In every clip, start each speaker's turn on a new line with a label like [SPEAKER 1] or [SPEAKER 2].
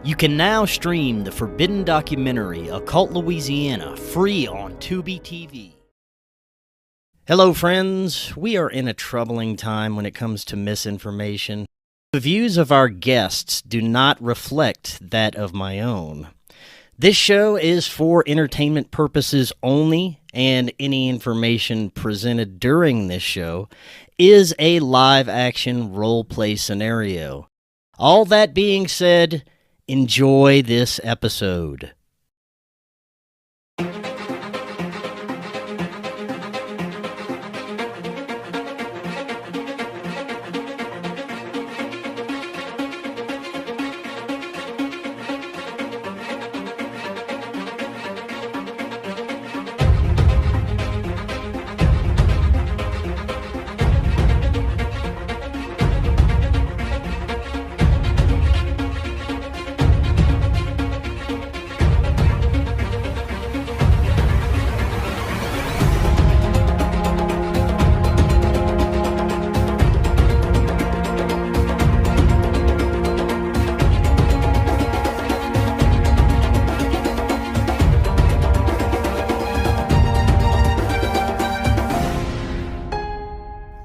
[SPEAKER 1] You can now stream the forbidden documentary Occult Louisiana free on Tubi TV. Hello friends, we are in a troubling time when it comes to misinformation. The views of our guests do not reflect that of my own. This show is for entertainment purposes only, and any information presented during this show is a live-action role-play scenario. All that being said, enjoy this episode.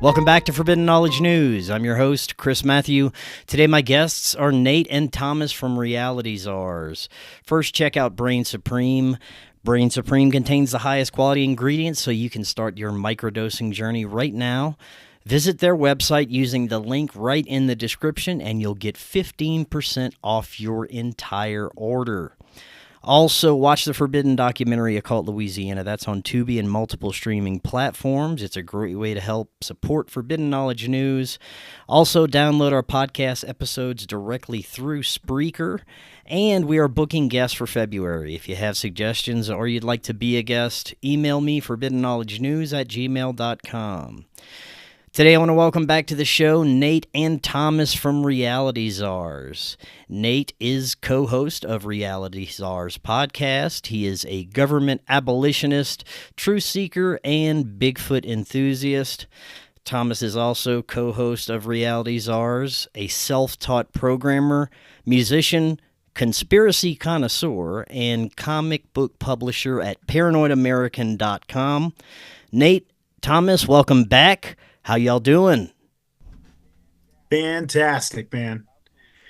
[SPEAKER 1] Welcome back to Forbidden Knowledge News. I'm your host, Chris Matthew. Today my guests are Nate and Thomas from Reality Czars. First, check out Brainsupreme. Brainsupreme contains the highest quality ingredients so you can start your microdosing journey right now. Visit their website using the link right in the description and you'll get 15% off your entire order. Also, watch the Forbidden documentary Occult Louisiana. That's on Tubi and multiple streaming platforms. It's a great way to help support Forbidden Knowledge News. Also, download our podcast episodes directly through Spreaker. And we are booking guests for February. If you have suggestions or you'd like to be a guest, email me forbiddenknowledgenews@gmail.com. Today I want to welcome back to the show Nate and Thomas from Reality Czars. Nate is co-host of Reality Czars podcast. He is a government abolitionist, truth seeker, and Bigfoot enthusiast. Thomas is also co-host of Reality Czars, a self-taught programmer, musician, conspiracy connoisseur, and comic book publisher at paranoidamerican.com. Nate, Thomas, welcome back. How y'all doing?
[SPEAKER 2] Fantastic, man.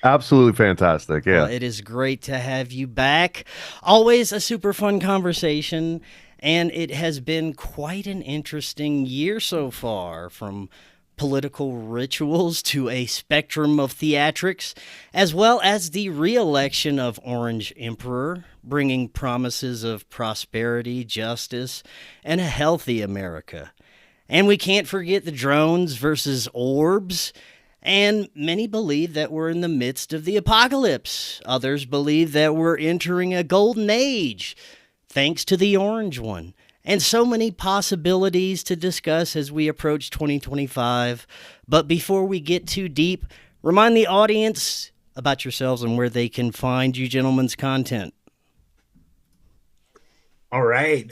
[SPEAKER 3] Absolutely fantastic, yeah.
[SPEAKER 1] Well, it is great to have you back. Always a super fun conversation, and it has been quite an interesting year so far, from political rituals to a spectrum of theatrics, as well as the re-election of Orange Emperor, bringing promises of prosperity, justice, and a healthy America. And we can't forget the drones versus orbs. And many believe that we're in the midst of the apocalypse. Others believe that we're entering a golden age, thanks to the orange one. And so many possibilities to discuss as we approach 2025. But before we get too deep, remind the audience about yourselves and where they can find you gentlemen's content.
[SPEAKER 2] All right.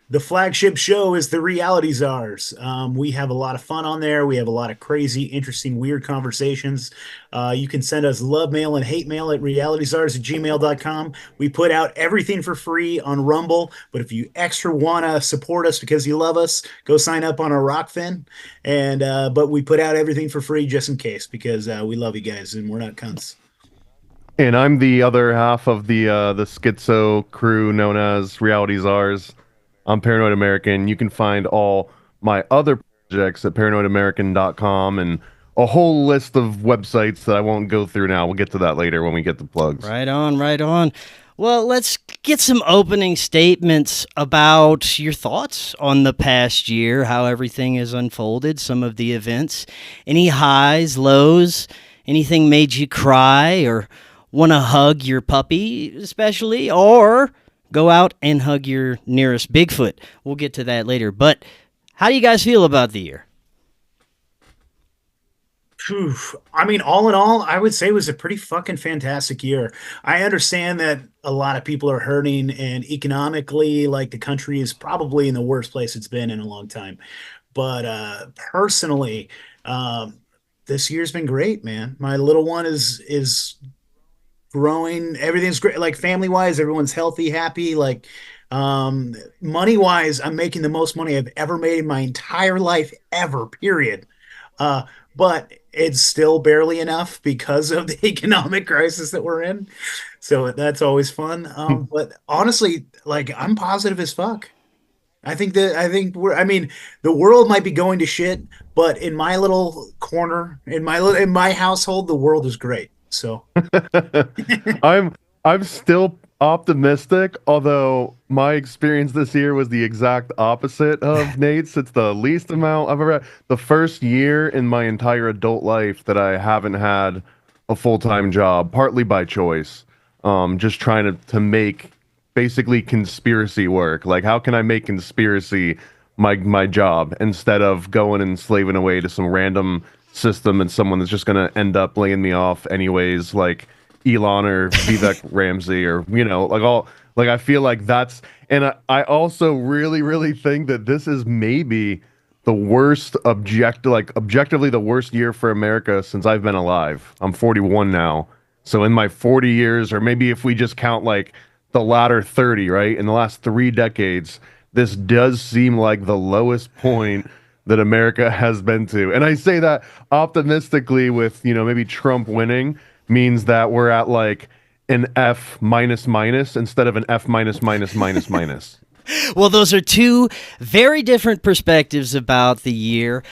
[SPEAKER 2] The flagship show is the Reality Czars. We have a lot of fun on there. We have a lot of crazy, interesting, weird conversations. You can send us love mail and hate mail at realityczars@gmail.com. We put out everything for free on Rumble, but if you extra want to support us because you love us, go sign up on our Rokfin. But we put out everything for free just in case because we love you guys and we're not cunts.
[SPEAKER 3] And I'm the other half of the schizo crew known as Reality Czars. I'm Paranoid American. You can find all my other projects at paranoidamerican.com and a whole list of websites that I won't go through now. We'll get to that later when we get the plugs.
[SPEAKER 1] Right on, right on. Well, let's get some opening statements about your thoughts on the past year, how everything has unfolded, some of the events, any highs, lows, anything made you cry or want to hug your puppy especially, or go out and hug your nearest Bigfoot. We'll get to that later. But how do you guys feel about the year?
[SPEAKER 2] I mean, all in all, I would say it was a pretty fucking fantastic year. I understand that a lot of people are hurting, and economically, like, the country is probably in the worst place it's been in a long time. But personally, this year's been great, man. My little one is growing. Everything's great. Like family wise, everyone's healthy, happy. Like money wise, I'm making the most money I've ever made in my entire life ever, period. Uh, but it's still barely enough because of the economic crisis that we're in. So that's always fun. But honestly, like I'm positive as fuck. I mean, the world might be going to shit, but in my little corner, in my household, the world is great. So
[SPEAKER 3] I'm still optimistic, although my experience this year was the exact opposite of Nate's. It's the least amount I've ever had. The first year in my entire adult life that I haven't had a full-time job, partly by choice. Just trying to make basically conspiracy work. Like, how can I make conspiracy my job instead of going and slaving away to some random system and someone that's just gonna end up laying me off anyways, like Elon or Vivek Ramsey, or like I feel like that's, and I also really think that this is maybe the worst objectively the worst year for America since I've been alive. I'm 41 now. So in my 40 years, or maybe if we just count like the latter 30, right? In the last 3 decades, this does seem like the lowest point that America has been to. And I say that optimistically with, maybe Trump winning means that we're at like an F minus minus instead of an F minus minus minus minus.
[SPEAKER 1] Well, those are two very different perspectives about the year.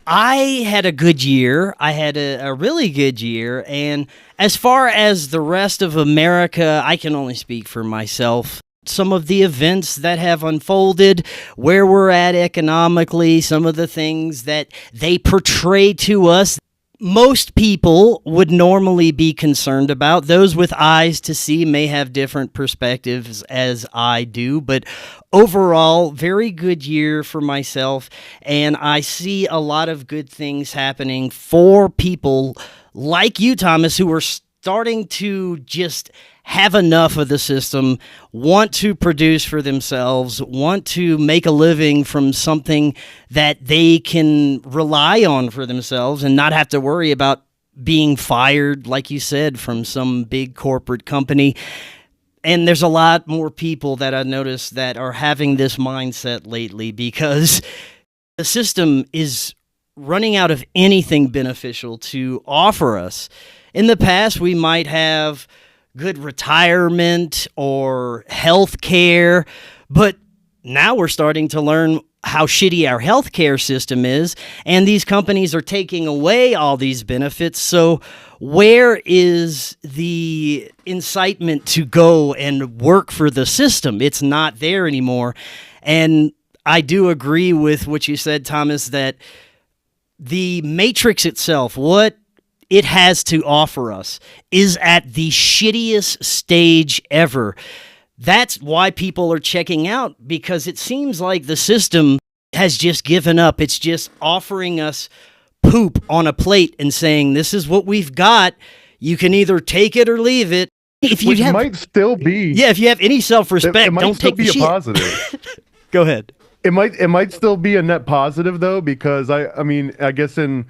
[SPEAKER 1] I had a good year. I had a really good year. And as far as the rest of America, I can only speak for myself. Some of the events that have unfolded, where we're at economically, some of the things that they portray to us, most people would normally be concerned about. Those with eyes to see may have different perspectives as I do, but overall, very good year for myself, and I see a lot of good things happening for people like you, Thomas, who are starting to just have enough of the system, want to produce for themselves, want to make a living from something that they can rely on for themselves and not have to worry about being fired, like you said, from some big corporate company. And there's a lot more people that I noticed that are having this mindset lately because the system is running out of anything beneficial to offer us. In the past, we might have good retirement or health care, but now we're starting to learn how shitty our healthcare system is, and these companies are taking away all these benefits. So where is the incitement to go and work for the system? It's not there anymore. And I do agree with what you said, Thomas, that the matrix itself, what it has to offer us, is at the shittiest stage ever. That's why people are checking out, because it seems like the system has just given up. It's just offering us poop on a plate and saying, this is what we've got. You can either take it or leave it.
[SPEAKER 3] Which might still be.
[SPEAKER 1] Yeah, if you have any self-respect, don't take the shit. It might still be a positive. Go ahead.
[SPEAKER 3] It might still be a net positive, though, because I guess in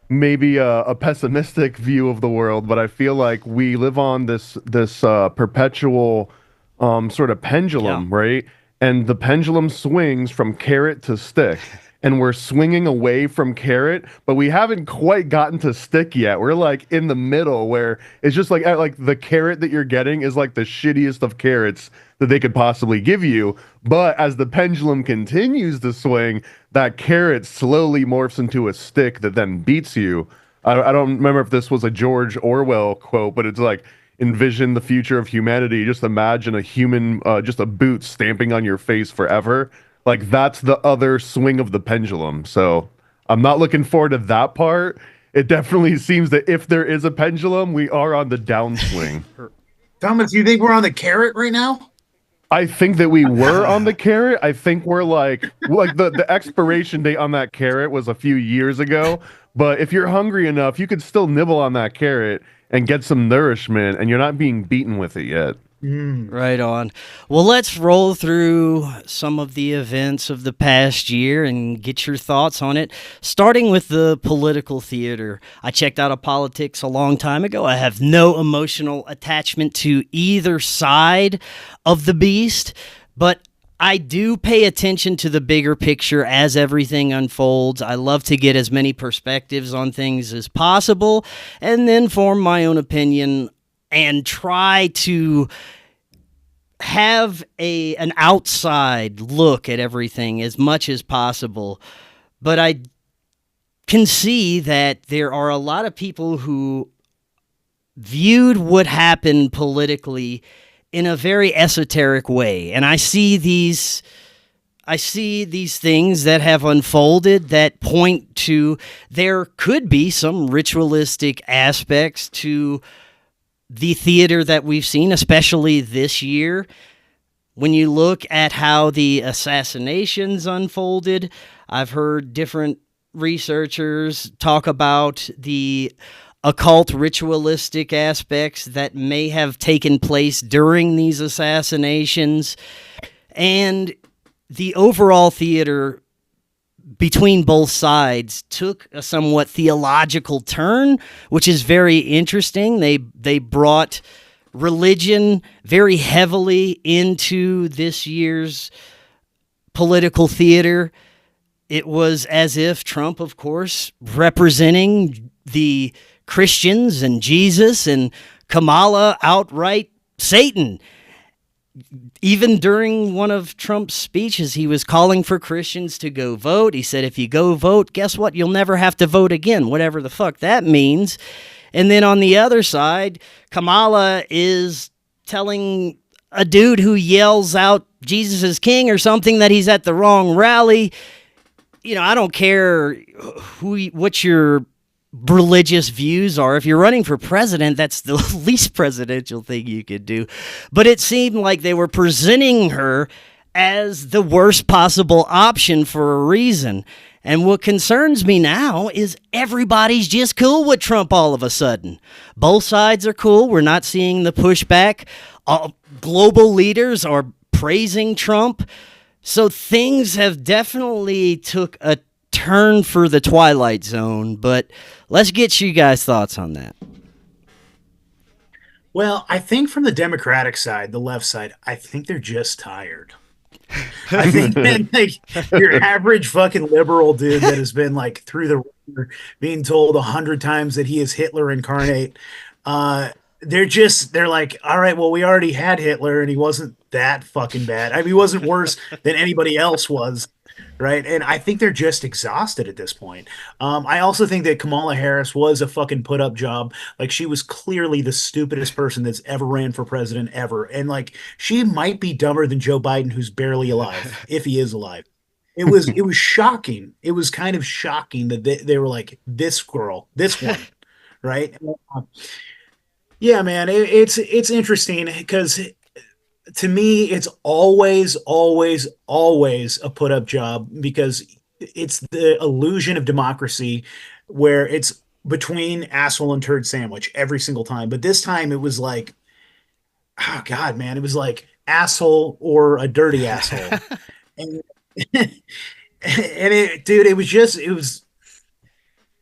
[SPEAKER 3] maybe a pessimistic view of the world, but I feel like we live on this perpetual sort of pendulum, right? And the pendulum swings from carrot to stick, and we're swinging away from carrot, but we haven't quite gotten to stick yet. We're like in the middle, where it's just like the carrot that you're getting is like the shittiest of carrots that they could possibly give you. But as the pendulum continues to swing, that carrot slowly morphs into a stick that then beats you. I don't remember if this was a George Orwell quote, but it's like, envision the future of humanity. Just imagine a human, just a boot stamping on your face forever. Like, that's the other swing of the pendulum. So I'm not looking forward to that part. It definitely seems that if there is a pendulum, we are on the downswing.
[SPEAKER 2] Thomas, you think we're on the carrot right now?
[SPEAKER 3] I think that we were on the carrot. I think we're like the expiration date on that carrot was a few years ago. But if you're hungry enough, you could still nibble on that carrot and get some nourishment, and you're not being beaten with it yet.
[SPEAKER 1] Right on. Well, let's roll through some of the events of the past year and get your thoughts on it. Starting with the political theater. I checked out of politics a long time ago. I have no emotional attachment to either side of the beast, but I do pay attention to the bigger picture as everything unfolds. I love to get as many perspectives on things as possible and then form my own opinion and try to have an outside look at everything as much as possible. But I can see that there are a lot of people who viewed what happened politically in a very esoteric way. And I see these things that have unfolded that point to there could be some ritualistic aspects to the theater that we've seen, especially this year. When you look at how the assassinations unfolded, I've heard different researchers talk about the occult ritualistic aspects that may have taken place during these assassinations. And the overall theater between both sides took a somewhat theological turn, which is very interesting. They brought religion very heavily into this year's political theater. It was as if Trump, of course, representing the Christians and Jesus, and Kamala outright Satan. Even during one of Trump's speeches, he was calling for Christians to go vote. He said, if you go vote, guess what? You'll never have to vote again, whatever the fuck that means. And then on the other side, Kamala is telling a dude who yells out Jesus is king or something that he's at the wrong rally. You know, I don't care what your religious views are. If you're running for president, that's the least presidential thing you could do. But it seemed like they were presenting her as the worst possible option for a reason. And what concerns me now is everybody's just cool with Trump all of a sudden. Both sides are cool. We're not seeing the pushback. Global leaders are praising Trump. So things have definitely took a turn for the Twilight Zone, but let's get you guys' thoughts on that.
[SPEAKER 2] Well, I think from the Democratic side, the left side, I think they're just tired. I think man, like your average fucking liberal dude that has been like through the ringer, being told 100 times that he is Hitler incarnate. They're like, all right, well, we already had Hitler and he wasn't that fucking bad. I mean, he wasn't worse than anybody else was. Right. And I think they're just exhausted at this point. I also think that Kamala Harris was a fucking put up job. Like, she was clearly the stupidest person that's ever ran for president ever. And like, she might be dumber than Joe Biden, who's barely alive, if he is alive. It was shocking. It was kind of shocking that they were like, this girl, this one. Right. Yeah, man, it's interesting because to me, it's always, always, always a put up job because it's the illusion of democracy where it's between asshole and turd sandwich every single time. But this time it was like, oh God, man, it was like asshole or a dirty asshole. and dude, it was,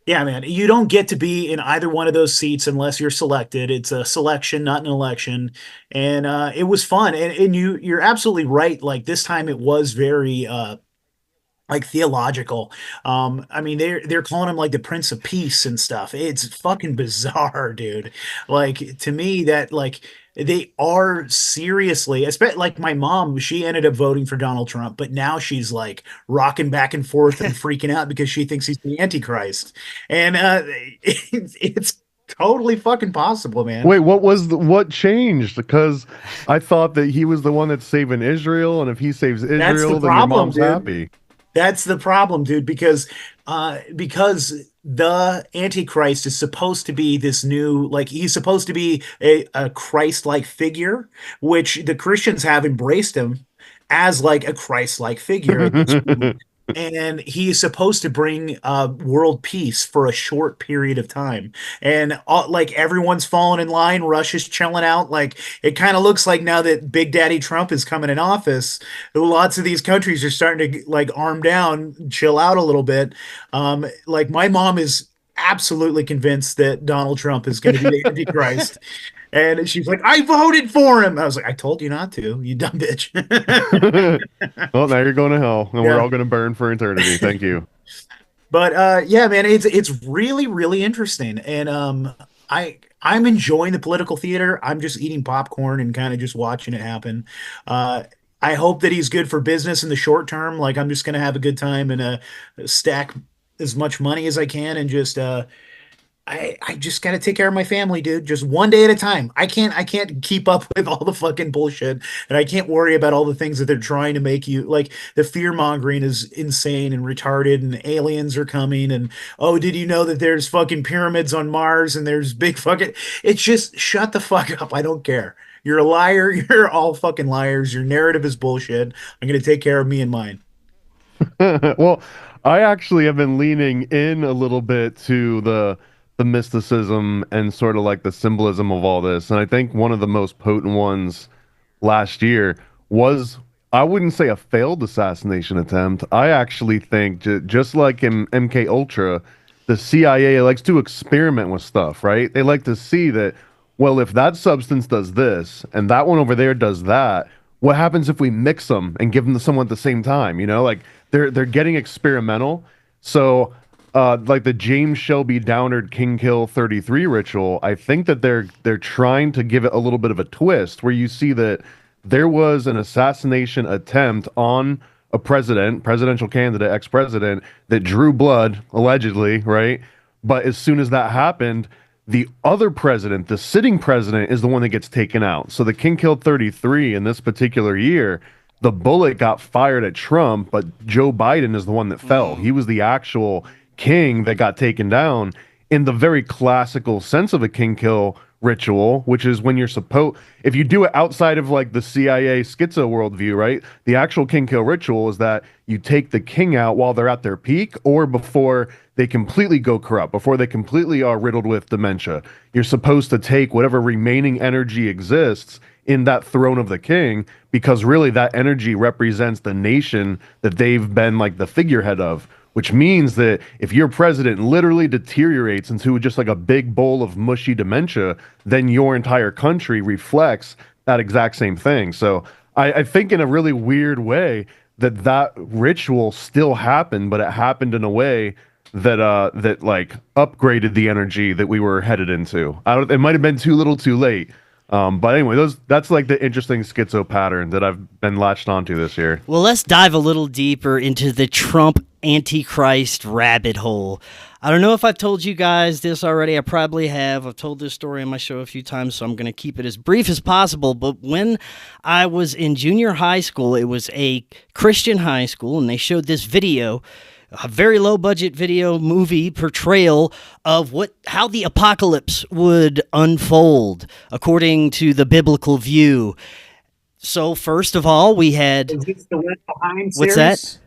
[SPEAKER 2] yeah, man, you don't get to be in either one of those seats unless you're selected. It's a selection, not an election. And it was fun. And you're absolutely right. Like, this time it was very like theological. I mean, they're calling him like the Prince of Peace and stuff. It's fucking bizarre, dude. Like, to me, that like they are seriously, especially like my mom, she ended up voting for Donald Trump, but now she's like rocking back and forth and freaking out because she thinks he's the Antichrist. And it's totally fucking possible, man.
[SPEAKER 3] Wait, what changed? Because I thought that he was the one that's saving Israel, and if he saves Israel, then your mom's happy.
[SPEAKER 2] That's the problem, dude, because the Antichrist is supposed to be this new, like, he's supposed to be a Christ-like figure, which the Christians have embraced him as like a Christ-like figure. and he is supposed to bring world peace for a short period of time. And like everyone's falling in line, Russia's chilling out. Like it kind of looks like now that Big Daddy Trump is coming in office, lots of these countries are starting to like arm down, chill out a little bit. Like my mom is absolutely convinced that Donald Trump is going to be the Antichrist. And she's like, I voted for him. I was like, I told you not to, you dumb bitch.
[SPEAKER 3] Well, now you're going to hell, and we're
[SPEAKER 2] Yeah.
[SPEAKER 3] all going to burn for eternity. Thank you.
[SPEAKER 2] But yeah, man, it's really really interesting, and I'm enjoying the political theater. I'm just eating popcorn and kind of just watching it happen. I hope that he's good for business in the short term. Like I'm just gonna have a good time and stack as much money as I can and just I just got to take care of my family, dude. Just one day at a time. I can't keep up with all the fucking bullshit, and I can't worry about all the things that they're trying to make you like. The fear mongering is insane and retarded, and aliens are coming. And oh, did you know that there's fucking pyramids on Mars and there's big fucking? It's just shut the fuck up. I don't care. You're a liar. You're all fucking liars. Your narrative is bullshit. I'm gonna take care of me and mine.
[SPEAKER 3] Well, I actually have been leaning in a little bit to the mysticism and sort of like the symbolism of all this. And I think one of the most potent ones last year was, I wouldn't say a failed assassination attempt. I actually think just like in MK Ultra, the CIA likes to experiment with stuff, right? They like to see that, well, if that substance does this and that one over there does that, what happens if we mix them and give them to someone at the same time? You know, like they're getting experimental. So like the James Shelby Downard King Kill 33 ritual, I think that they're trying to give it a little bit of a twist where you see that there was an assassination attempt on a presidential candidate, ex-president, that drew blood, allegedly, right? But as soon as that happened, the other president, the sitting president, is the one that gets taken out. So the King Kill 33 in this particular year, the bullet got fired at Trump, but Joe Biden is the one that fell. He was the actual king that got taken down in the very classical sense of a king kill ritual, which is when you're supposed, if you do it outside of like the CIA schizo worldview, right? The actual king kill ritual is that you take the king out while they're at their peak or before they completely go corrupt, before they completely are riddled with dementia. You're supposed to take whatever remaining energy exists in that throne of the king, because really that energy represents the nation that they've been like the figurehead of. Which means that if your president literally deteriorates into just like a big bowl of mushy dementia, then your entire country reflects that exact same thing. So I think in a really weird way that ritual still happened, but it happened in a way that that like upgraded the energy that we were headed into. It might have been too little too late. But anyway, that's like the interesting schizo pattern that I've been latched onto this year.
[SPEAKER 1] Well, let's dive a little deeper into the Trump Antichrist rabbit hole. I don't know if I've told you guys this already. I probably have. I've told this story on my show a few times, so I'm going to keep it as brief as possible. But when I was in junior high school, it was a Christian high school, and they showed this video, a very low budget video movie portrayal of how the apocalypse would unfold according to the biblical view. So first of all, we had
[SPEAKER 2] Is this the Left Behind
[SPEAKER 1] what's
[SPEAKER 2] series?
[SPEAKER 1] that?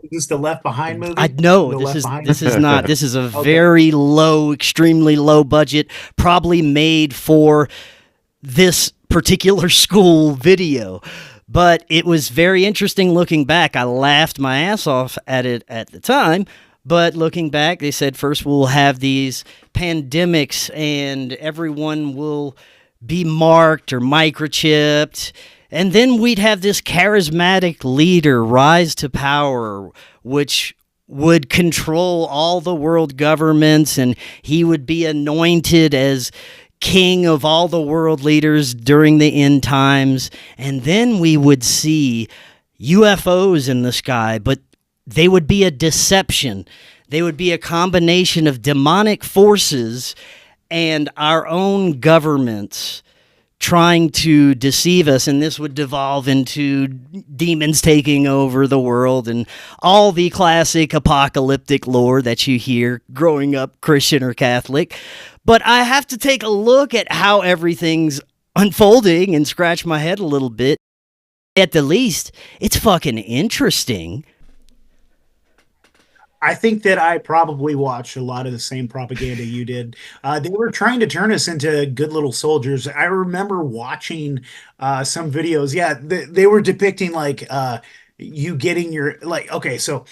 [SPEAKER 2] Is this the Left Behind movie?
[SPEAKER 1] I know
[SPEAKER 2] The Left Behind?
[SPEAKER 1] this is not. This is a
[SPEAKER 2] Okay.
[SPEAKER 1] very low, extremely low budget, probably made for this particular school video. But it was very interesting looking back. I laughed my ass off at it at the time. But looking back, they said first we'll have these pandemics and everyone will be marked or microchipped. And then we'd have this charismatic leader rise to power, which would control all the world governments, and he would be anointed as king of all the world leaders during the end times. And then we would see UFOs in the sky, but they would be a deception. They would be a combination of demonic forces and our own governments trying to deceive us, and this would devolve into demons taking over the world and all the classic apocalyptic lore that you hear growing up Christian or Catholic. But I have to take a look at how everything's unfolding and scratch my head a little bit. At the least, it's fucking interesting.
[SPEAKER 2] I think that I probably watched a lot of the same propaganda you did. They were trying to turn us into good little soldiers. I remember watching some videos. Yeah, they were depicting like you getting your like. Okay, so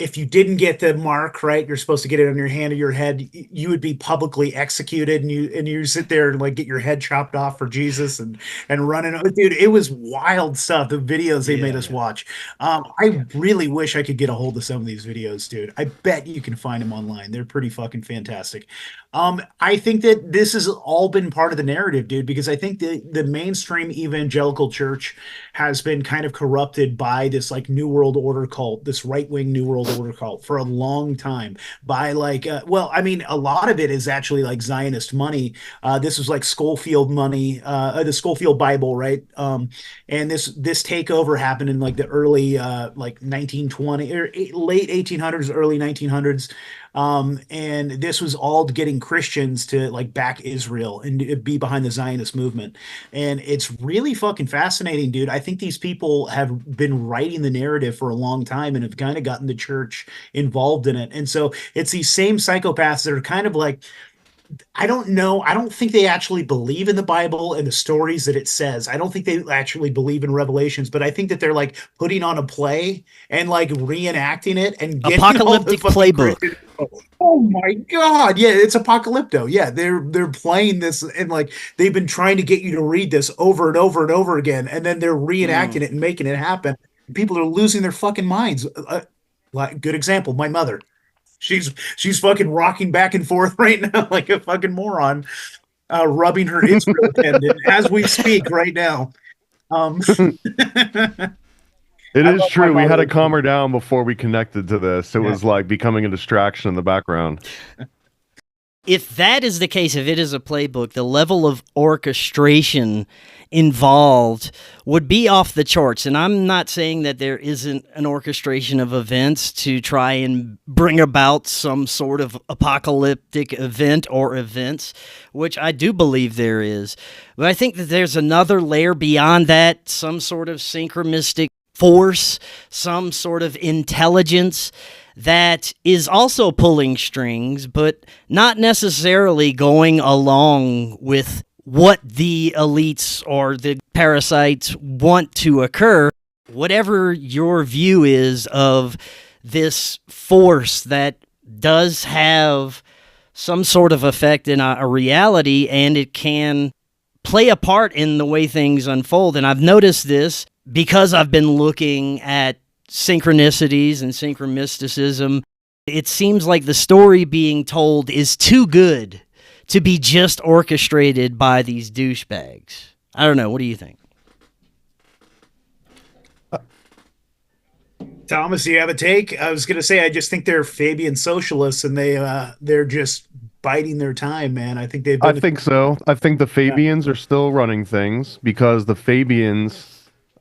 [SPEAKER 2] if you didn't get the mark right, you're supposed to get it on your hand or your head. You would be publicly executed, and you sit there and like get your head chopped off for Jesus and running. Dude, it was wild stuff. The videos they made us watch. I really wish I could get a hold of some of these videos, dude. I bet you can find them online. They're pretty fucking fantastic. I think that this has all been part of the narrative, dude, because I think the mainstream evangelical church has been kind of corrupted by this like New World Order cult, this right wing New World Order cult for a long time. By like, well, I mean, a lot of it is actually like Zionist money. This was like Schofield money, the Schofield Bible, right? And this takeover happened in like the early like 1920 or late 1800s, early 1900s. And this was all getting Christians to like back Israel and be behind the Zionist movement. And it's really fucking fascinating, dude. I think these people have been writing the narrative for a long time and have kind of gotten the church involved in it. And so it's these same psychopaths that are kind of like, I don't know. I don't think they actually believe in the Bible and the stories that it says. I don't think they actually believe in Revelations, but I think that they're like putting on a play and like reenacting it and getting
[SPEAKER 1] apocalyptic playbook.
[SPEAKER 2] Oh my God. Yeah, it's apocalypto. Yeah, they're playing this and like they've been trying to get you to read this over and over and over again, and then they're reenacting it and making it happen. People are losing their fucking minds. Like good example, my mother. She's fucking rocking back and forth right now like a fucking moron, rubbing her Israel tendon as we speak right now.
[SPEAKER 3] It is true. We had to calm her down before we connected to this. It was like becoming a distraction in the background.
[SPEAKER 1] If that is the case, if it is a playbook, the level of orchestration involved would be off the charts. And I'm not saying that there isn't an orchestration of events to try and bring about some sort of apocalyptic event or events, which I do believe there is. But I think that there's another layer beyond that, some sort of synchronistic force, some sort of intelligence that is also pulling strings, but not necessarily going along with what the elites or the parasites want to occur. Whatever your view is of this force that does have some sort of effect in a reality, and it can play a part in the way things unfold. And I've noticed this because I've been looking at synchronicities and synchromysticism. It seems like the story being told is too good to be just orchestrated by these douchebags. I don't know. What do you think?
[SPEAKER 2] Thomas, do you have a take? I was going to say, I just think they're Fabian socialists and they're just biding their time, man. I think they've been...
[SPEAKER 3] I think so. I think the Fabians are still running things because the Fabians...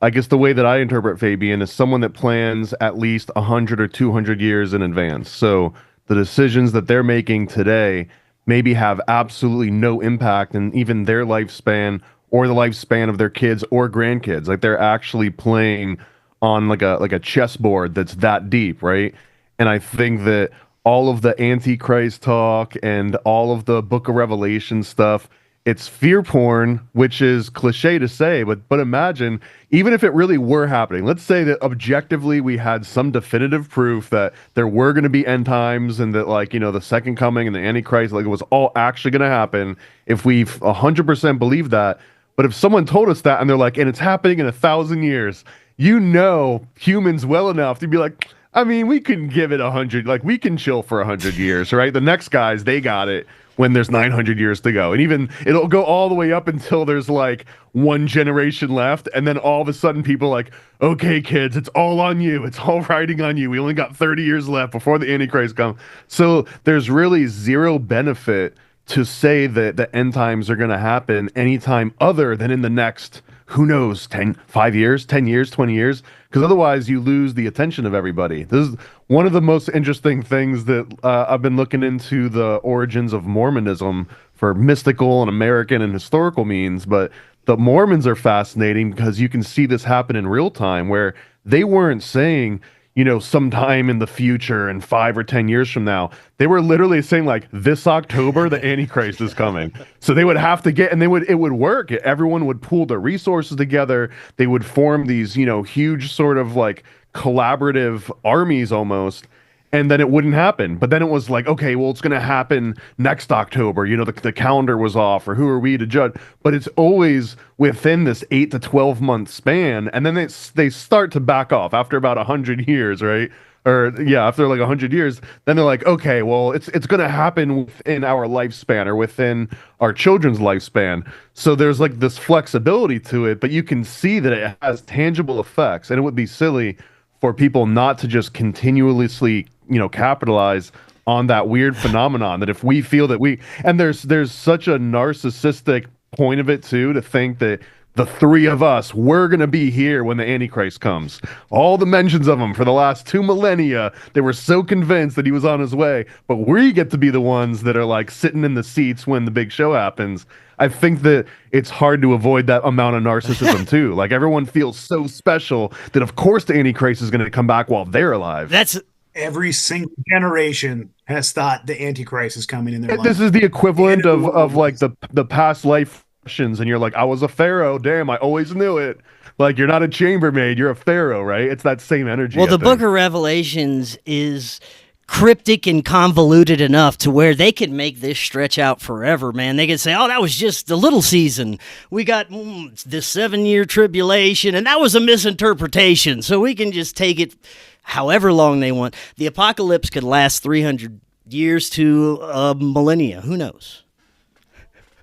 [SPEAKER 3] I guess the way that I interpret Fabian is someone that plans at least 100 or 200 years in advance. So the decisions that they're making today maybe have absolutely no impact in even their lifespan or the lifespan of their kids or grandkids. Like they're actually playing on like a chessboard that's that deep, right? And I think that all of the Antichrist talk and all of the Book of Revelation stuff, it's fear porn, which is cliche to say, but imagine, even if it really were happening, let's say that objectively we had some definitive proof that there were going to be end times and that, like, you know, the second coming and the Antichrist, like, it was all actually going to happen. If we 100% believe that, but if someone told us that and they're like, and it's happening in 1,000 years, you know, humans well enough to be like, I mean, we can give it 100, like we can chill for 100 years, right? The next guys, they got it when there's 900 years to go. And even it'll go all the way up until there's like one generation left. And then all of a sudden people are like, okay, kids, it's all on you. It's all riding on you. We only got 30 years left before the Antichrist comes. So there's really zero benefit to say that the end times are going to happen anytime other than in the next, who knows, 5 years, 10 years, 20 years, because otherwise you lose the attention of everybody. This is one of the most interesting things that I've been looking into the origins of Mormonism for mystical and American and historical means, but the Mormons are fascinating because you can see this happen in real time where they weren't saying, sometime in the future and 5 or 10 years from now. They were literally saying like this October, the Antichrist is coming. So they would have to and it would work. Everyone would pool their resources together. They would form these, huge sort of like collaborative armies almost. And then it wouldn't happen. But then it was like, okay, well, it's going to happen next October. The calendar was off, or who are we to judge? But it's always within this 8 to 12 month span. And then they start to back off after about 100 years, right? Or yeah, after like 100 years, then they're like, okay, well, it's going to happen within our lifespan or within our children's lifespan. So there's like this flexibility to it, but you can see that it has tangible effects. And it would be silly for people not to just continuously capitalize on that weird phenomenon that if we feel that and there's such a narcissistic point of it too, to think that the three of us, we're going to be here when the Antichrist comes. All the mentions of him for the last 2 millennia, they were so convinced that he was on his way, but we get to be the ones that are like sitting in the seats when the big show happens. I think that it's hard to avoid that amount of narcissism too. Like everyone feels so special that of course the Antichrist is going to come back while they're alive.
[SPEAKER 1] That's
[SPEAKER 2] every single generation has thought the Antichrist is coming in their life.
[SPEAKER 3] This is the equivalent of like the past life questions, and you're like, I was a pharaoh. Damn, I always knew it. Like, you're not a chambermaid, you're a pharaoh, right? It's that same energy.
[SPEAKER 1] Well, the Book of Revelations is cryptic and convoluted enough to where they could make this stretch out forever, man. They could say, oh, that was just the little season. We got the 7-year tribulation, and that was a misinterpretation. So we can just take it however long they want. The apocalypse could last 300 years to a millennia. Who knows?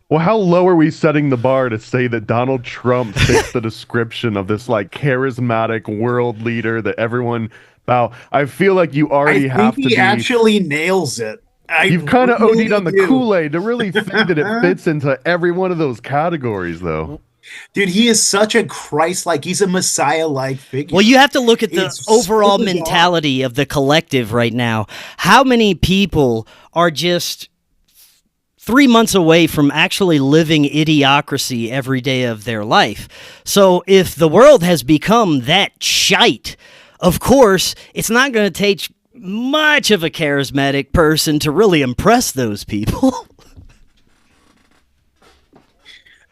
[SPEAKER 3] Well, how low are we setting the bar to say that Donald Trump fits the description of this like charismatic world leader that everyone bow? I feel like you already have to be.
[SPEAKER 2] He actually nails it.
[SPEAKER 3] You've kind of OD'd on the Kool-Aid to really think that it fits into every one of those categories, though.
[SPEAKER 2] Dude, he is such a Christ-like, he's a Messiah-like figure.
[SPEAKER 1] Well, you have to look at the overall mentality of the collective right now. How many people are just 3 months away from actually living idiocracy every day of their life? So if the world has become that shite, of course, it's not going to take much of a charismatic person to really impress those people.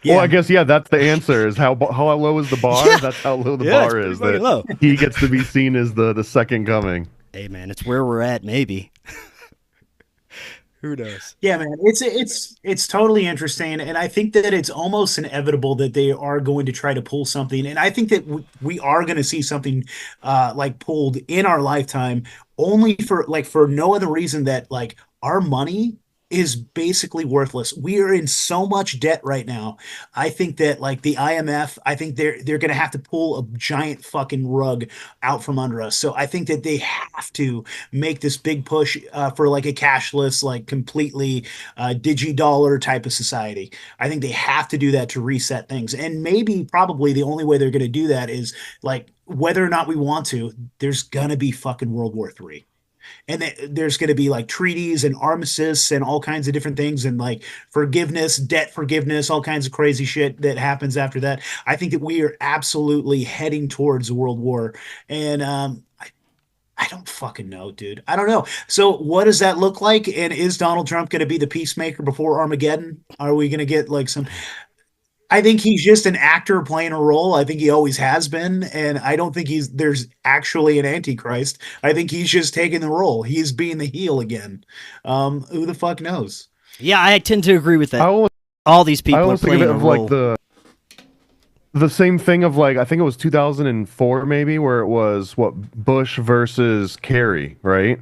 [SPEAKER 3] Yeah. Well, I guess, that's the answer, is how low is the bar? Yeah. That's how low the bar is. That
[SPEAKER 1] low.
[SPEAKER 3] He gets to be seen as the second coming.
[SPEAKER 1] Hey, man, it's where we're at, maybe. Who knows?
[SPEAKER 2] Yeah, man, it's totally interesting, and I think that it's almost inevitable that they are going to try to pull something, and I think that we are going to see something like pulled in our lifetime, only for no other reason that like our money is basically worthless. We are in so much debt right now. I think that like the IMF, I think they're going to have to pull a giant fucking rug out from under us. So I think that they have to make this big push for like a cashless, like completely digi-dollar type of society. I think they have to do that to reset things. And maybe probably the only way they're going to do that is like, whether or not we want to, there's going to be fucking World War III. And there's going to be like treaties and armistice and all kinds of different things and like forgiveness, debt forgiveness, all kinds of crazy shit that happens after that. I think that we are absolutely heading towards a world war. And I don't fucking know, dude. I don't know. So what does that look like? And is Donald Trump going to be the peacemaker before Armageddon? Are we going to get like some... I think he's just an actor playing a role. I think he always has been, and I don't think there's actually an Antichrist. I think he's just taking the role. He's being the heel again. Who the fuck knows?
[SPEAKER 1] Yeah, I tend to agree with that. All these people are playing a role.
[SPEAKER 3] Like the same thing of like, I think it was 2004 maybe, where it was Bush versus Kerry, right?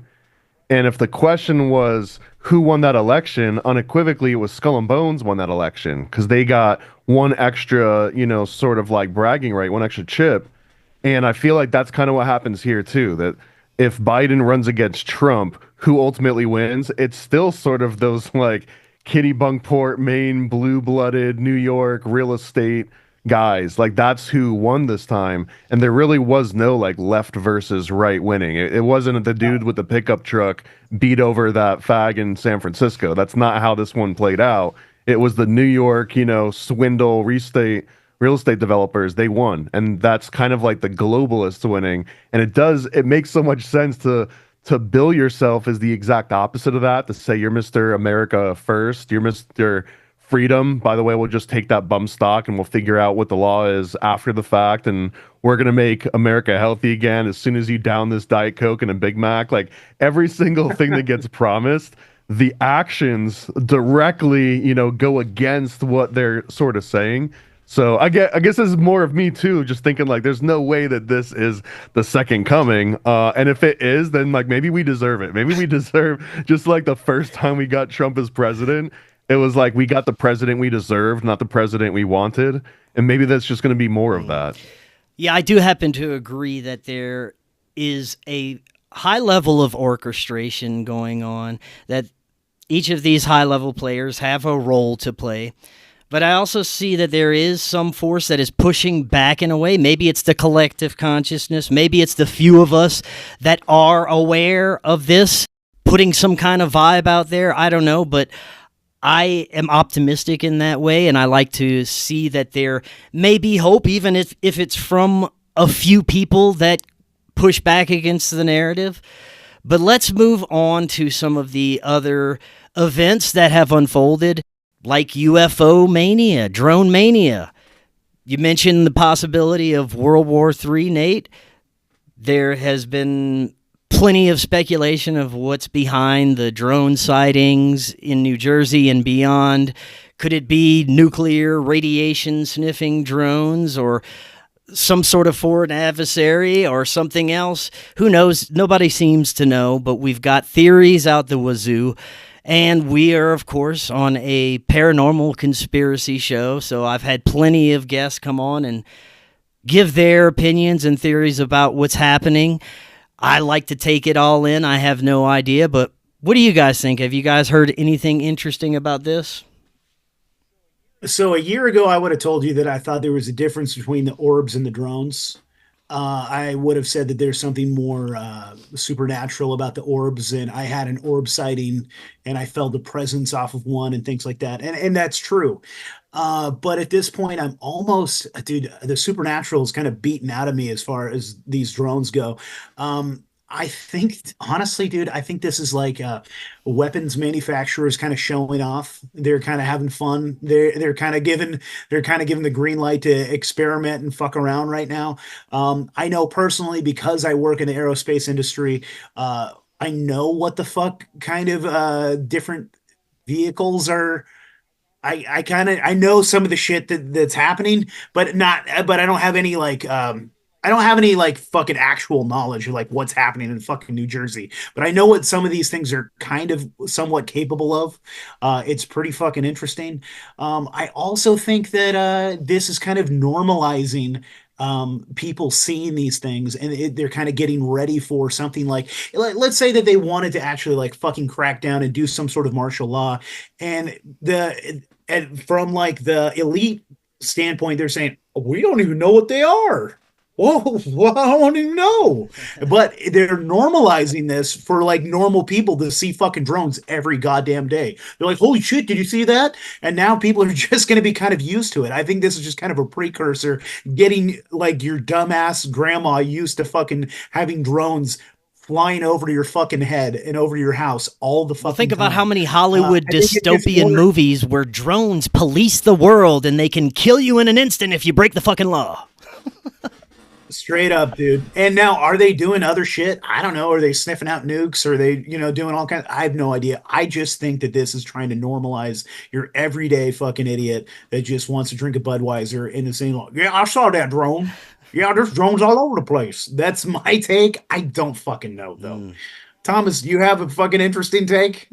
[SPEAKER 3] And if the question was who won that election, unequivocally it was Skull and Bones won that election because they got one extra, sort of like bragging right, one extra chip. And I feel like that's kind of what happens here too, that if Biden runs against Trump, who ultimately wins, it's still sort of those like Kitty Bunkport, Maine, blue-blooded New York real estate guys. Like that's who won this time. And there really was no like left versus right winning. It wasn't the dude with the pickup truck beat over that fag in San Francisco. That's not how this one played out. It was the New York, swindle, restate real estate developers, they won. And that's kind of like the globalists winning. And it makes so much sense to bill yourself as the exact opposite of that, to say you're Mr. America first, you're Mr. Freedom. By the way, we'll just take that bum stock and we'll figure out what the law is after the fact. And we're going to make America healthy again as soon as you down this Diet Coke and a Big Mac. Like every single thing that gets promised, the actions directly, go against what they're sort of saying. So I guess this is more of me too, just thinking like there's no way that this is the second coming. And if it is, then like maybe we deserve it. Maybe we deserve, just like the first time we got Trump as president, it was like we got the president we deserved, not the president we wanted. And maybe that's just going to be more of that.
[SPEAKER 1] Yeah, I do happen to agree that there is a high level of orchestration going on, that each of these high-level players have a role to play. But I also see that there is some force that is pushing back in a way. Maybe it's the collective consciousness. Maybe it's the few of us that are aware of this, putting some kind of vibe out there. I don't know, but I am optimistic in that way, and I like to see that there may be hope, even if it's from a few people that push back against the narrative. But let's move on to some of the other events that have unfolded, like UFO mania, drone mania. You mentioned the possibility of World War III, Nate. There has been plenty of speculation of what's behind the drone sightings in New Jersey and beyond. Could it be nuclear radiation sniffing drones, or some sort of foreign adversary, or something else? Who knows? Nobody seems to know, but we've got theories out the wazoo. And we are, of course, on a paranormal conspiracy show, so I've had plenty of guests come on and give their opinions and theories about what's happening. I like to take it all in. I have no idea, but what do you guys think? Have you guys heard anything interesting about this?
[SPEAKER 2] So a year ago, I would have told you that I thought there was a difference between the orbs and the drones. I would have said that there's something more supernatural about the orbs, and I had an orb sighting, and I felt the presence off of one and things like that, and that's true. But at this point, I'm almost, dude, the supernatural is kind of beaten out of me as far as these drones go. I think, honestly, dude, I think this is like weapons manufacturers kind of showing off. They're kind of having fun. They're kind of giving the green light to experiment and fuck around right now. I know personally, because I work in the aerospace industry, I know what the fuck kind of different vehicles are. I know some of the shit that's happening, but I don't have any I don't have any like fucking actual knowledge of like what's happening in fucking New Jersey, but I know what some of these things are kind of somewhat capable of. It's pretty fucking interesting. I also think that this is kind of normalizing people seeing these things, and they're kind of getting ready for something like, let's say that they wanted to actually like fucking crack down and do some sort of martial law, and from like the elite standpoint, they're saying we don't even know what they are. Whoa, well, I don't even know. But they're normalizing this for like normal people to see fucking drones every goddamn day. They're like, holy shit, did you see that? And now people are just going to be kind of used to it. I think this is just kind of a precursor, getting like your dumbass grandma used to fucking having drones flying over to your fucking head and over your house all the fucking
[SPEAKER 1] Well, think
[SPEAKER 2] time.
[SPEAKER 1] about how many Hollywood dystopian movies where drones police the world and they can kill you in an instant if you break the fucking law.
[SPEAKER 2] Straight up, dude. And now, are they doing other shit? I don't know. Are they sniffing out nukes? Are they, doing all kinds? I have no idea. I just think that this is trying to normalize your everyday fucking idiot that just wants to drink a Budweiser and is saying, yeah, I saw that drone. Yeah, there's drones all over the place. That's my take. I don't fucking know, though. Thomas, do you have a fucking interesting take?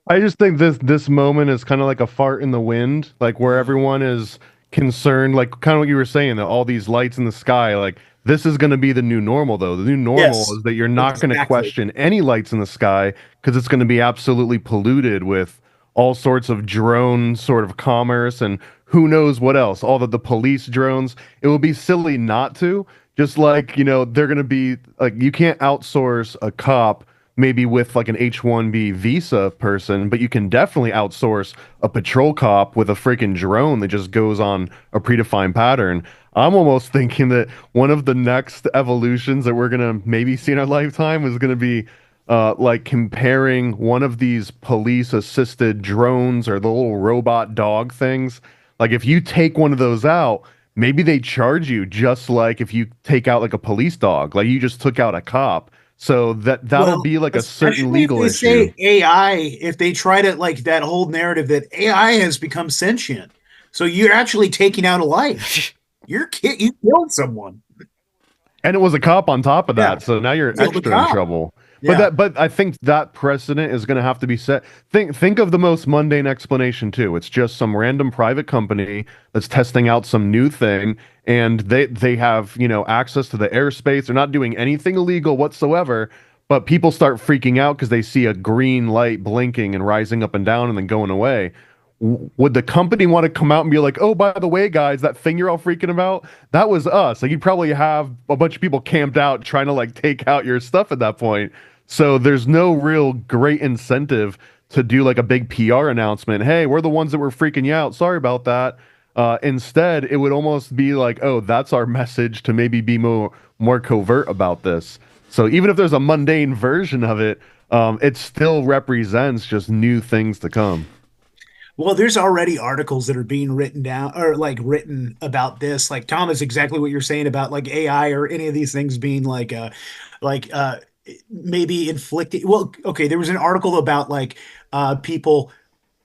[SPEAKER 3] I just think this moment is kind of like a fart in the wind, like where everyone is concerned, like kind of what you were saying, that all these lights in the sky, like this is going to be the new normal, though. The new normal is that you're not going to question any lights in the sky because it's going to be absolutely polluted with all sorts of drone sort of commerce and who knows what else. All the police drones. It will be silly not to. Just like, they're going to be like, you can't outsource a cop maybe with like an H-1B visa person, but you can definitely outsource a patrol cop with a freaking drone that just goes on a predefined pattern. I'm almost thinking that one of the next evolutions that we're gonna maybe see in our lifetime is gonna be like comparing one of these police assisted drones or the little robot dog things. Like if you take one of those out, maybe they charge you just like if you take out like a police dog, like you just took out a cop. So that'll be like a certain legal
[SPEAKER 2] if they
[SPEAKER 3] issue.
[SPEAKER 2] say AI, if they try to like that whole narrative that AI has become sentient, so you're actually taking out a life. You killed someone.
[SPEAKER 3] And it was a cop on top of that,
[SPEAKER 2] Yeah.
[SPEAKER 3] so now you're
[SPEAKER 2] Killed the
[SPEAKER 3] extra in
[SPEAKER 2] cop.
[SPEAKER 3] trouble.
[SPEAKER 2] Yeah.
[SPEAKER 3] But I think that precedent is going to have to be set. Think of the most mundane explanation too. It's just some random private company that's testing out some new thing, and they have, you know, access to the airspace. They're not doing anything illegal whatsoever, but people start freaking out because they see a green light blinking and rising up and down and then going away. Would the company want to come out and be like, oh, by the way, guys, that thing you're all freaking about, that was us? Like, you'd probably have a bunch of people camped out trying to like take out your stuff at that point. So there's no real great incentive to do like a big PR announcement. Hey, we're the ones that were freaking you out. Sorry about that. Instead, it would almost be like, oh, that's our message to maybe be more covert about this. So even if there's a mundane version of it, it still represents just new things to come.
[SPEAKER 2] Well, there's already articles that are being written down or like written about this. Like Tom is exactly what you're saying about like AI or any of these things being like maybe inflicting. Well, okay, there was an article about like people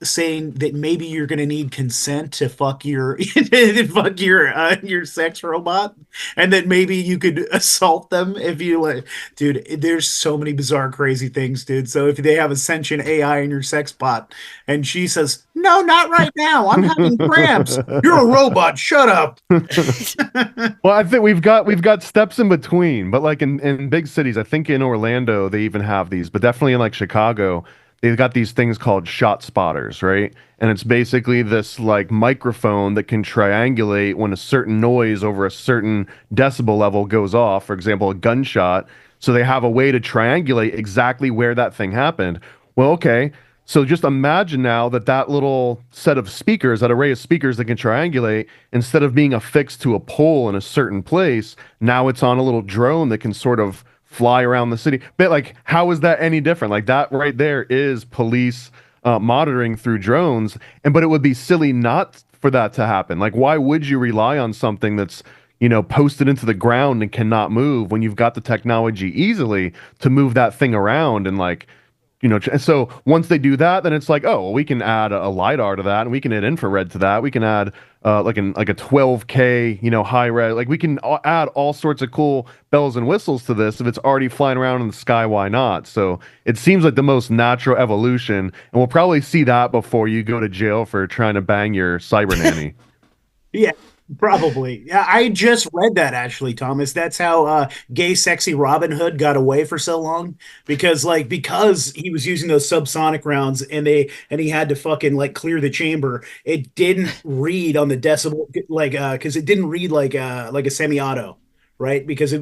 [SPEAKER 2] saying that maybe you're going to need consent to fuck your your sex robot, and that maybe you could assault them if you like. Dude, there's so many bizarre crazy things, dude. So if they have a sentient AI in your sex bot and she says no, not right now, I'm having cramps, you're a robot, shut up.
[SPEAKER 3] Well, I think we've got steps in between, but like in big cities, I think in Orlando they even have these, but definitely in like Chicago, they've got these things called shot spotters, right? And it's basically this like microphone that can triangulate when a certain noise over a certain decibel level goes off, for example, a gunshot. So they have a way to triangulate exactly where that thing happened. Well, okay. So just imagine now that that little set of speakers, that array of speakers that can triangulate, instead of being affixed to a pole in a certain place, now it's on a little drone that can sort of fly around the city. But like, how is that any different? Like that right there is police monitoring through drones. But it would be silly not for that to happen. Like, why would you rely on something that's, you know, posted into the ground and cannot move when you've got the technology easily to move that thing around and like, you know, so once they do that, then it's like, oh, well, we can add a lidar to that, and we can add infrared to that. We can add like a 12K, you know, high res. Like we can add all sorts of cool bells and whistles to this. If it's already flying around in the sky, why not? So it seems like the most natural evolution, and we'll probably see that before you go to jail for trying to bang your cyber nanny.
[SPEAKER 2] Yeah, probably. Yeah, I just read that actually, Thomas. That's how gay sexy Robin Hood got away for so long because he was using those subsonic rounds and he had to fucking like clear the chamber. It didn't read on the decibel because it didn't read like a semi-auto, right? Because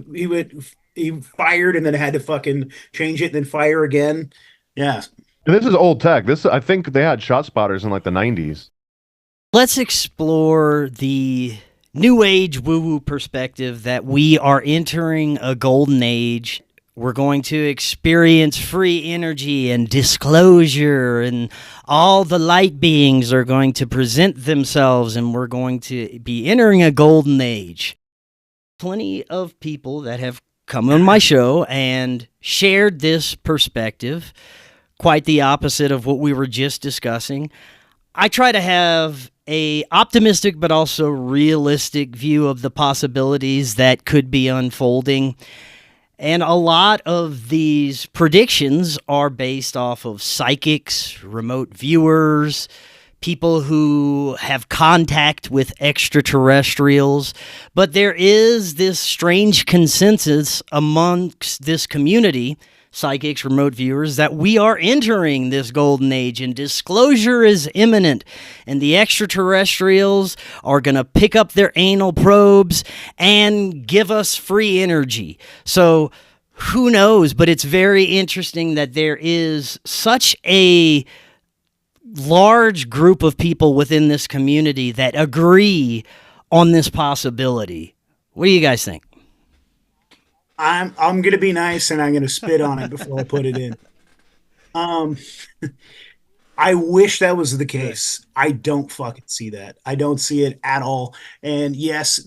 [SPEAKER 2] he fired and then had to fucking change it and then fire again. Yeah.
[SPEAKER 3] And this is old tech. This I think they had shot spotters in like the 90s.
[SPEAKER 1] Let's explore the new age woo-woo perspective that we are entering a golden age. We're going to experience free energy and disclosure, and all the light beings are going to present themselves, and we're going to be entering a golden age. Plenty of people that have come on my show and shared this perspective, quite the opposite of what we were just discussing. I try to have a optimistic but also realistic view of the possibilities that could be unfolding. And a lot of these predictions are based off of psychics, remote viewers, people who have contact with extraterrestrials. But there is this strange consensus amongst this community, psychics, remote viewers, that we are entering this golden age and disclosure is imminent, and the extraterrestrials are going to pick up their anal probes and give us free energy. So who knows? But it's very interesting that there is such a large group of people within this community that agree on this possibility. What do you guys think?
[SPEAKER 2] I'm gonna be nice and I'm gonna spit on it before I put it in. Um, I wish that was the case. I don't fucking see that. I don't see it at all. And yes,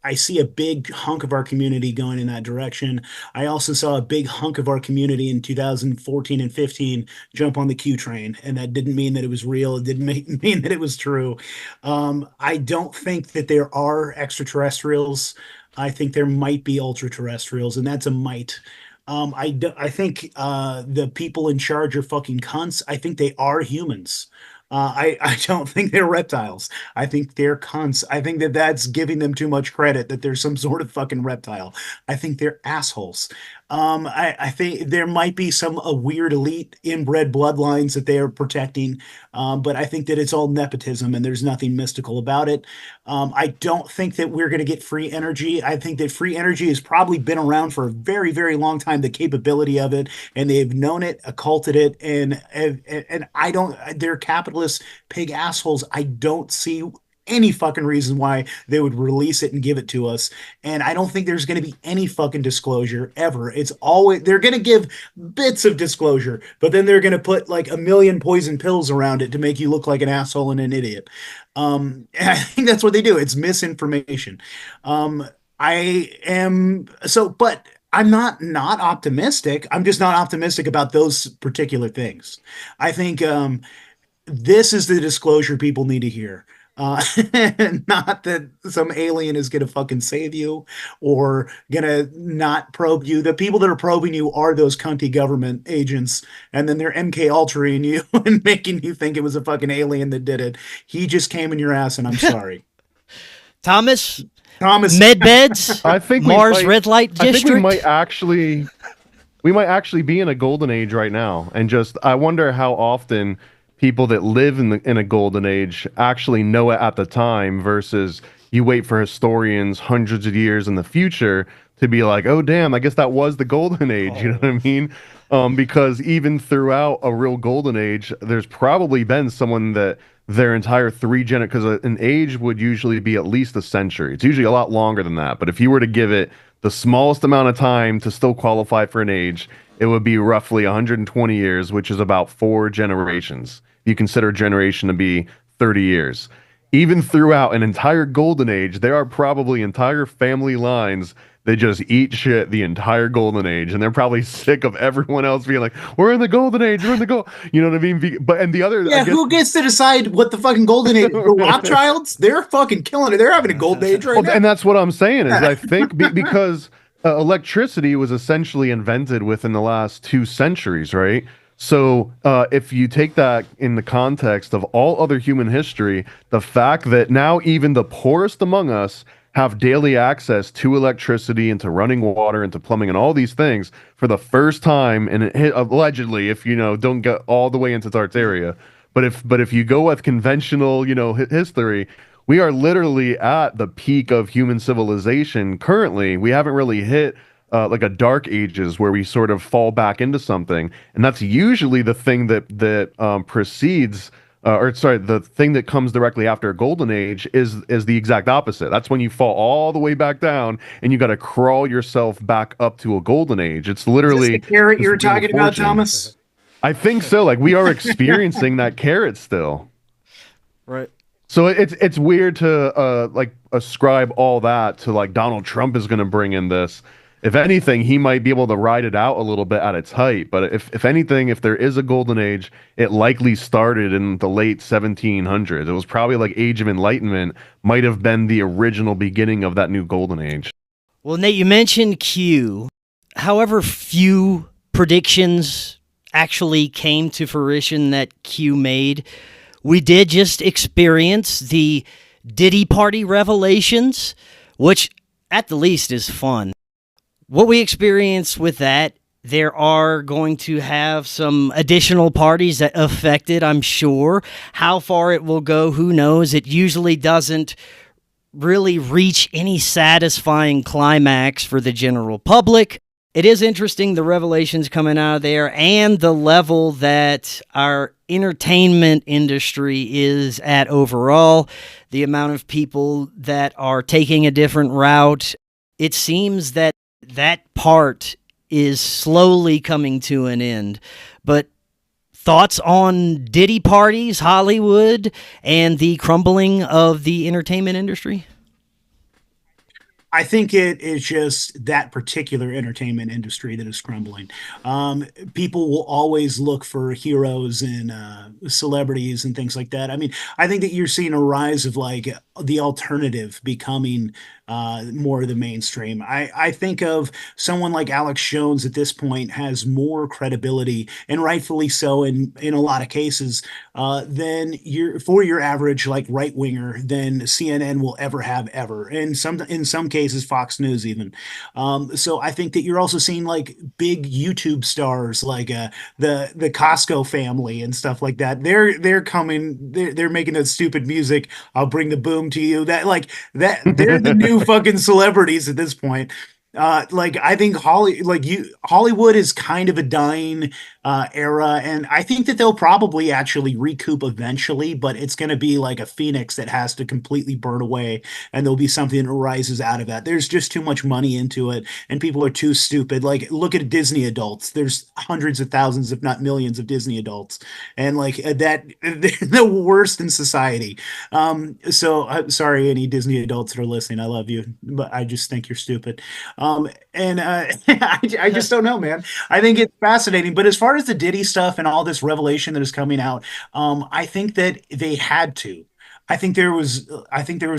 [SPEAKER 2] I see a big hunk of our community going in that direction. I also saw a big hunk of our community in 2014 and 15 jump on the Q train, and that didn't mean that it was real. It didn't mean that it was true. I don't think that there are extraterrestrials. I think there might be ultra terrestrials, and that's a might. I think the people in charge are fucking cunts. I think they are humans. I don't think they're reptiles. I think they're cunts. I think that that's giving them too much credit that they're some sort of fucking reptile. I think they're assholes. I think there might be some weird elite inbred bloodlines that they are protecting, but I think that it's all nepotism and there's nothing mystical about it. I don't think that we're going to get free energy. I think that free energy has probably been around for a very, very long time, the capability of it, and they've known it, occulted it, and I don't, they're capitalist pig assholes. I don't see any fucking reason why they would release it and give it to us. And I don't think there's going to be any fucking disclosure ever. It's always, they're going to give bits of disclosure, but then they're going to put like a million poison pills around it to make you look like an asshole and an idiot. And I think that's what they do. It's misinformation. But I'm not optimistic. I'm just not optimistic about those particular things. I think this is the disclosure people need to hear. Not that some alien is going to fucking save you or going to not probe you. The people that are probing you are those cunty government agents, and then they're MK Ultraing you and making you think it was a fucking alien that did it. He just came in your ass, and I'm sorry.
[SPEAKER 1] Thomas, Medbeds,
[SPEAKER 3] I think
[SPEAKER 1] Mars Red Light District.
[SPEAKER 3] I think we might actually be in a golden age right now, and just I wonder how often people that live in a golden age actually know it at the time versus you wait for historians hundreds of years in the future to be like, oh damn, I guess that was the golden age. You know what I mean? Because even throughout a real golden age, there's probably been someone that their entire because an age would usually be at least a century. It's usually a lot longer than that. But if you were to give it the smallest amount of time to still qualify for an age, it would be roughly 120 years, which is about 4 generations. You consider a generation to be 30 years. Even throughout an entire golden age, there are probably entire family lines that just eat shit the entire golden age, and they're probably sick of everyone else being like, we're in the golden age, we're in the you know what I mean? But and the other,
[SPEAKER 2] yeah, who gets to decide what the fucking golden age? The Rothschilds, they're fucking killing it. They're having a golden age right now.
[SPEAKER 3] And that's what I'm saying is I think because electricity was essentially invented within the last 2 centuries, right? So if you take that in the context of all other human history, the fact that now even the poorest among us have daily access to electricity and to running water and to plumbing and all these things for the first time, and allegedly, if you know, don't get all the way into Tartaria, but if you go with conventional, you know, history, we are literally at the peak of human civilization currently. We haven't really hit like a dark ages where we sort of fall back into something, and that's usually the thing that precedes the thing that comes directly after a golden age is the exact opposite. That's when you fall all the way back down and you got to crawl yourself back up to a golden age. It's literally
[SPEAKER 2] the carrot you're talking about, Thomas.
[SPEAKER 3] I think so. Like we are experiencing that carrot still,
[SPEAKER 1] right?
[SPEAKER 3] So it's weird to like ascribe all that to like Donald Trump is going to bring in this. If anything, he might be able to ride it out a little bit at its height. But if anything, if there is a golden age, it likely started in the late 1700s. It was probably like Age of Enlightenment might have been the original beginning of that new golden age.
[SPEAKER 1] Well, Nate, you mentioned Q. However few predictions actually came to fruition that Q made, we did just experience the Diddy Party revelations, which at the least is fun. What we experience with that, there are going to have some additional parties that affected, I'm sure. How far it will go, who knows? It usually doesn't really reach any satisfying climax for the general public. It is interesting, the revelations coming out of there and the level that our entertainment industry is at overall, the amount of people that are taking a different route. It seems that that part is slowly coming to an end. But thoughts on Diddy parties, Hollywood, and the crumbling of the entertainment industry?
[SPEAKER 2] I think it is just that particular entertainment industry that is crumbling. People will always look for heroes and celebrities and things like that. I mean, I think that you're seeing a rise of like the alternative becoming more of the mainstream. I think of someone like Alex Jones at this point has more credibility, and rightfully so in a lot of cases, than your average like right winger than CNN will ever have ever. And in some cases, Fox News even. So I think that you're also seeing like big YouTube stars like the Costco family and stuff like that. They're coming. They're making that stupid music. I'll bring the boom to you. That like that they're the new fucking celebrities at this point. Like I think Hollywood is kind of a dying era, and I think that they'll probably actually recoup eventually, but it's going to be like a phoenix that has to completely burn away, and there'll be something that rises out of that. There's just too much money into it, and people are too stupid. Like look at Disney adults. There's hundreds of thousands, if not millions, of Disney adults, and like that they're the worst in society. So I'm sorry, any Disney adults that are listening, I love you, but I just think you're stupid. And I just don't know, man. I think it's fascinating. But as far as the Diddy stuff and all this revelation that is coming out, I think that they had to. I think there was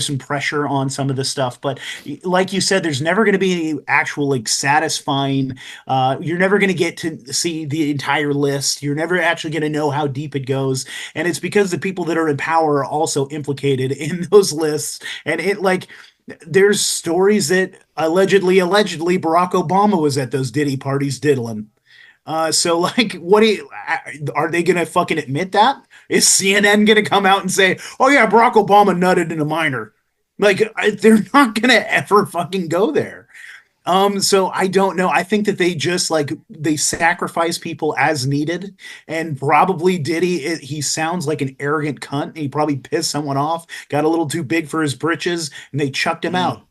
[SPEAKER 2] some pressure on some of the stuff, but like you said, there's never going to be any actual like satisfying. You're never going to get to see the entire list. You're never actually going to know how deep it goes, and it's because the people that are in power are also implicated in those lists, and it like there's stories that allegedly Barack Obama was at those Diddy parties diddling. So like, are they gonna fucking admit that? Is CNN gonna come out and say, "Oh yeah, Barack Obama nutted in a minor"? Like, they're not gonna ever fucking go there. So I don't know. I think that they just like they sacrifice people as needed, and probably Diddy. He sounds like an arrogant cunt. He probably pissed someone off, got a little too big for his britches, and they chucked him out.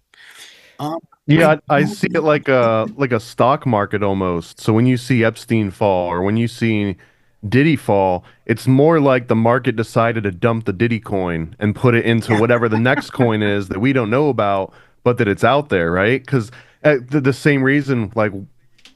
[SPEAKER 2] Um,
[SPEAKER 3] Yeah,
[SPEAKER 2] I
[SPEAKER 3] I
[SPEAKER 2] don't
[SPEAKER 3] see it like a stock market almost. So when you see Epstein fall or when you see Diddy fall, it's more like the market decided to dump the Diddy coin and put it into
[SPEAKER 2] Yeah,
[SPEAKER 3] whatever the next coin is that we don't know about, but that it's out there, right? Because the same reason, like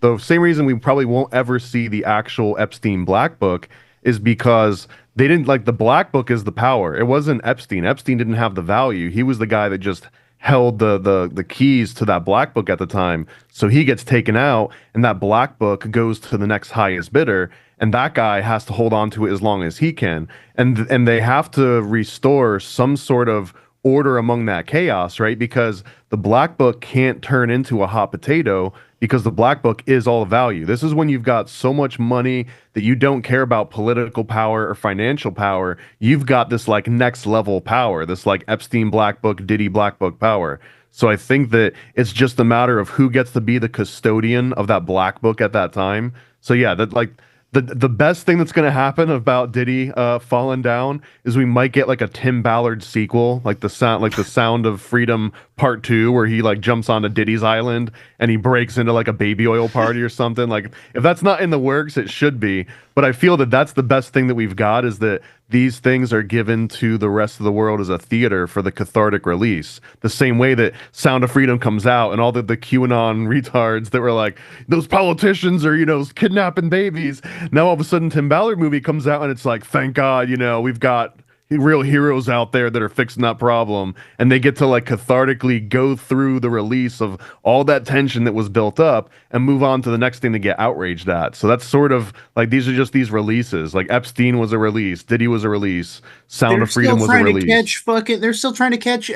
[SPEAKER 3] the same reason we probably won't ever see the actual Epstein Black Book is because they didn't like the Black Book is the power. It wasn't Epstein. Epstein didn't have the value. He was the guy that just held the keys to that Black Book at the time. So he gets taken out, and that Black Book goes to the next highest bidder, and that guy has to hold on to it as long as he can. And they have to restore some sort of order among that chaos, right? Because the Black Book can't turn into a hot potato because the Black Book is all value. This is when you've got so much money that you don't care about political power or financial power. You've got this like next level power, this like Epstein Black Book, Diddy Black Book power. So I think that it's just a matter of who gets to be the custodian of that Black Book at that time. So yeah, that like the best thing that's going to happen about Diddy falling down is we might get like a Tim Ballard sequel, like the Sound of Freedom Part 2, where he like jumps onto Diddy's island and he breaks into like a baby oil party or something. Like if that's not in the works, it should be. But I feel that that's the best thing that we've got is that these things are given to the rest of the world as a theater for the cathartic release. The same way that Sound of Freedom comes out and all the QAnon retards that were like, those politicians are, kidnapping babies. Now all of a sudden Tim Ballard movie comes out and it's like, thank God, we've got real heroes out there that are fixing that problem, and they get to like cathartically go through the release of all that tension that was built up and move on to the next thing to get outraged at. So that's sort of like these are just these releases. Like Epstein was a release, Diddy was a release, Sound
[SPEAKER 2] they're
[SPEAKER 3] of Freedom
[SPEAKER 2] still
[SPEAKER 3] was a
[SPEAKER 2] trying to
[SPEAKER 3] release.
[SPEAKER 2] catch fucking. They're still trying to catch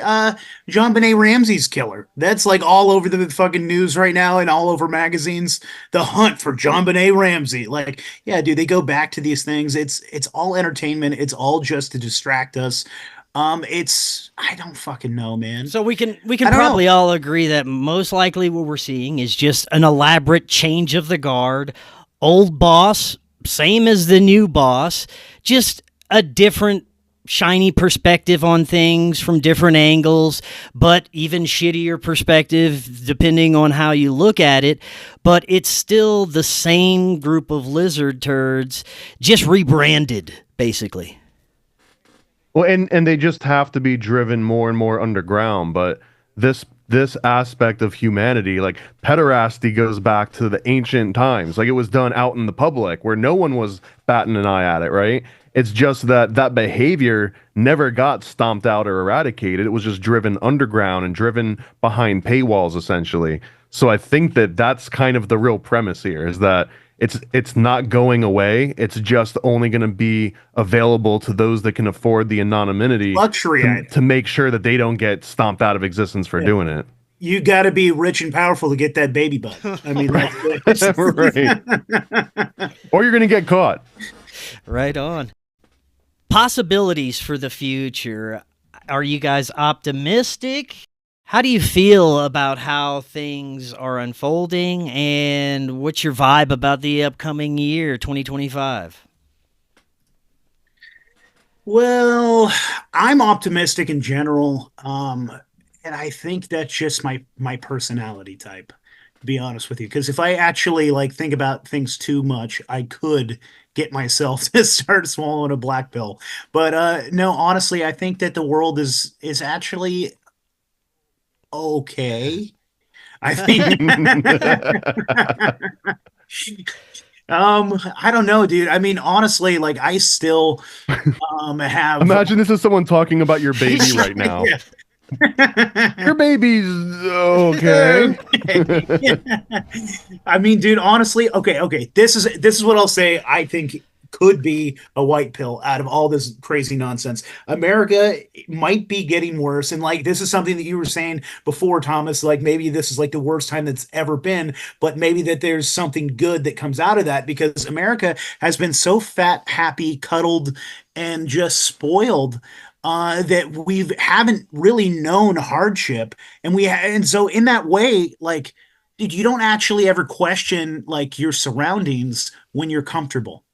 [SPEAKER 2] John Benet Ramsey's killer. That's like all over the fucking news right now and all over magazines. The hunt for John Benet Ramsey. Like, yeah, dude, they go back to these things. It's all entertainment. It's all just to distract us. I don't fucking know, man.
[SPEAKER 1] So we can
[SPEAKER 2] I don't
[SPEAKER 1] probably
[SPEAKER 2] know.
[SPEAKER 1] all agree that most likely what we're seeing is just an elaborate change of the guard. Old boss, same as the new boss, just a different shiny perspective on things from different angles, but even shittier perspective depending on how you look at it. But it's still the same group of lizard turds, just rebranded, basically.
[SPEAKER 3] Well, and they just have to be driven more and more underground. But this aspect of humanity, like pederasty, goes back to the ancient times. Like it was done out in the public where no one was batting an eye at it, right? It's just that that behavior never got stomped out or eradicated. It was just driven underground and driven behind paywalls, essentially. So I think that that's kind of the real premise here, is that it's not going away. It's just only going to be available to those that can afford the anonymity
[SPEAKER 2] Luxury item.
[SPEAKER 3] to make sure that they don't get stomped out of existence for doing it.
[SPEAKER 2] You got to be rich and powerful to get that baby butt. I mean, that's
[SPEAKER 3] Right. Or you're going to get caught.
[SPEAKER 1] Right on. Possibilities for the future. Are you guys optimistic? How do you feel about how things are unfolding, and what's your vibe about the upcoming year, 2025?
[SPEAKER 2] Well, I'm optimistic in general, and I think that's just my personality type, to be honest with you. Because if I actually like think about things too much, I could get myself to start swallowing a black pill. But no, honestly, I think that the world is actually okay. I think I don't know, dude. I mean, honestly, like I still have
[SPEAKER 3] Imagine this is someone talking about your baby right now. Your baby's okay.
[SPEAKER 2] I mean, dude, honestly, okay. This is what I'll say. I think could be a white pill out of all this crazy nonsense. America might be getting worse, and like this is something that you were saying before, Thomas. Like maybe this is like the worst time that's ever been, but maybe that there's something good that comes out of that because America has been so fat, happy, cuddled, and just spoiled that we haven't really known hardship, and so in that way, like, dude, you don't actually ever question like your surroundings when you're comfortable.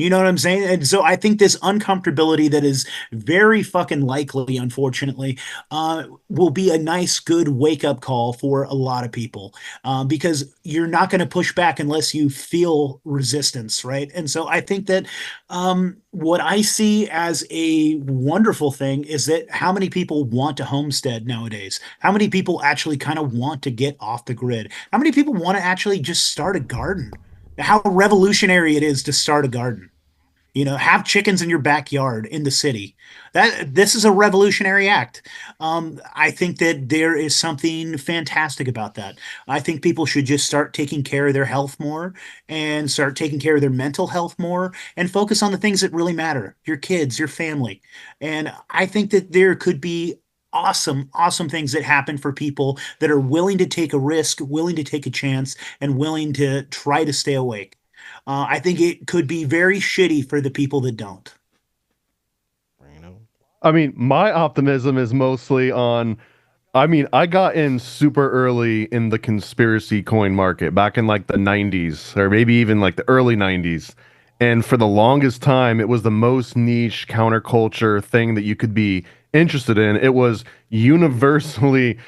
[SPEAKER 2] You know what I'm saying? And so I think this uncomfortability that is very fucking likely, unfortunately, will be a nice, good wake up call for a lot of people because you're not going to push back unless you feel resistance, right? And so I think that what I see as a wonderful thing is that how many people want to homestead nowadays? How many people actually kind of want to get off the grid? How many people want to actually just start a garden? How revolutionary it is to start a garden. You know, have chickens in your backyard in the city. That this is a revolutionary act. I think that there is something fantastic about that. I think people should just start taking care of their health more and start taking care of their mental health more and focus on the things that really matter, your kids, your family. And I think that there could be awesome things that happen for people that are willing to take a risk, willing to take a chance, and willing to try to stay awake. I think it could be very shitty for the people that don't.
[SPEAKER 3] I mean, my optimism is mostly on. I mean, I got in super early in the conspiracy coin market back in like the 90s or maybe even like the early 90s. And for the longest time, it was the most niche counterculture thing that you could be interested in. It was universally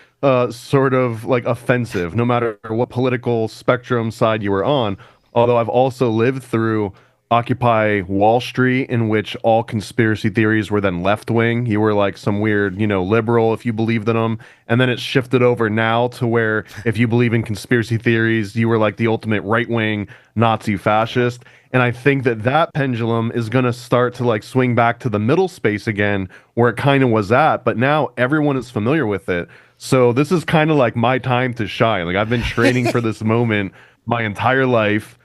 [SPEAKER 3] sort of like offensive, no matter what political spectrum side you were on. Although I've also lived through Occupy Wall Street, in which all conspiracy theories were then left wing. You were like some weird, liberal if you believed in them. And then it shifted over now to where if you believe in conspiracy theories, you were like the ultimate right wing Nazi fascist. And I think that that pendulum is going to start to like swing back to the middle space again, where it kind of was at. But now everyone is familiar with it. So this is kind of like my time to shine. Like I've been training for this moment my entire life.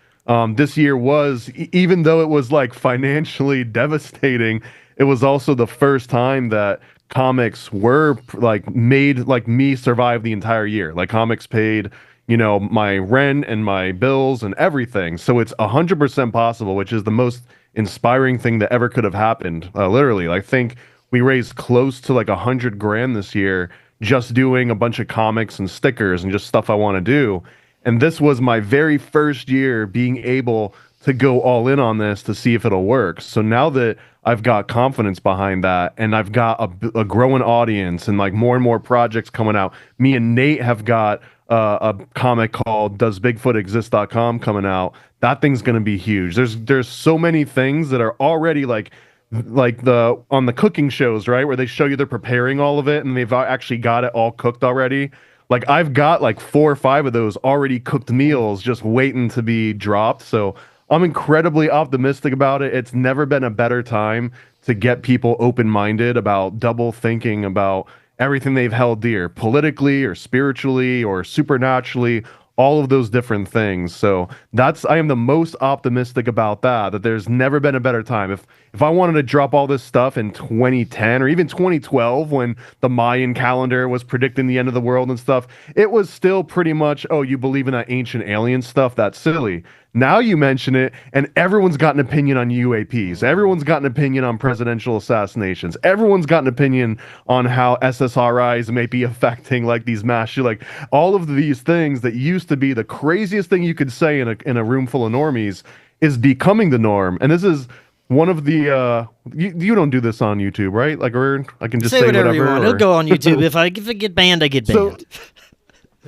[SPEAKER 3] This year was, even though it was like financially devastating, it was also the first time that comics were like made like me survive the entire year. Like comics paid, my rent and my bills and everything. So it's 100% possible, which is the most inspiring thing that ever could have happened. Literally, I think we raised close to like $100,000 this year just doing a bunch of comics and stickers and just stuff I want to do. And this was my very first year being able to go all in on this to see if it'll work. So now that I've got confidence behind that and I've got a growing audience and like more and more projects coming out, me and Nate have got a comic called DoesBigfootExist.com coming out. That thing's going to be huge. There's so many things that are already like the on the cooking shows, right, where they show you they're preparing all of it and they've actually got it all cooked already. Like I've got like 4 or 5 of those already cooked meals just waiting to be dropped. So I'm incredibly optimistic about it. It's never been a better time to get people open-minded about double thinking about everything they've held dear, politically or spiritually or supernaturally, all of those different things. So I am the most optimistic about that there's never been a better time. If I wanted to drop all this stuff in 2010 or even 2012 when the Mayan calendar was predicting the end of the world and stuff, it was still pretty much, oh, you believe in that ancient alien stuff? That's silly. Now you mention it, and everyone's got an opinion on UAPs. Everyone's got an opinion on presidential assassinations. Everyone's got an opinion on how SSRIs may be affecting like these like all of these things that used to be the craziest thing you could say in a room full of normies is becoming the norm. And this is one of the you don't do this on YouTube, right? Like, or I can just say whatever
[SPEAKER 1] you want. It'll go on YouTube. if I get banned, I get banned.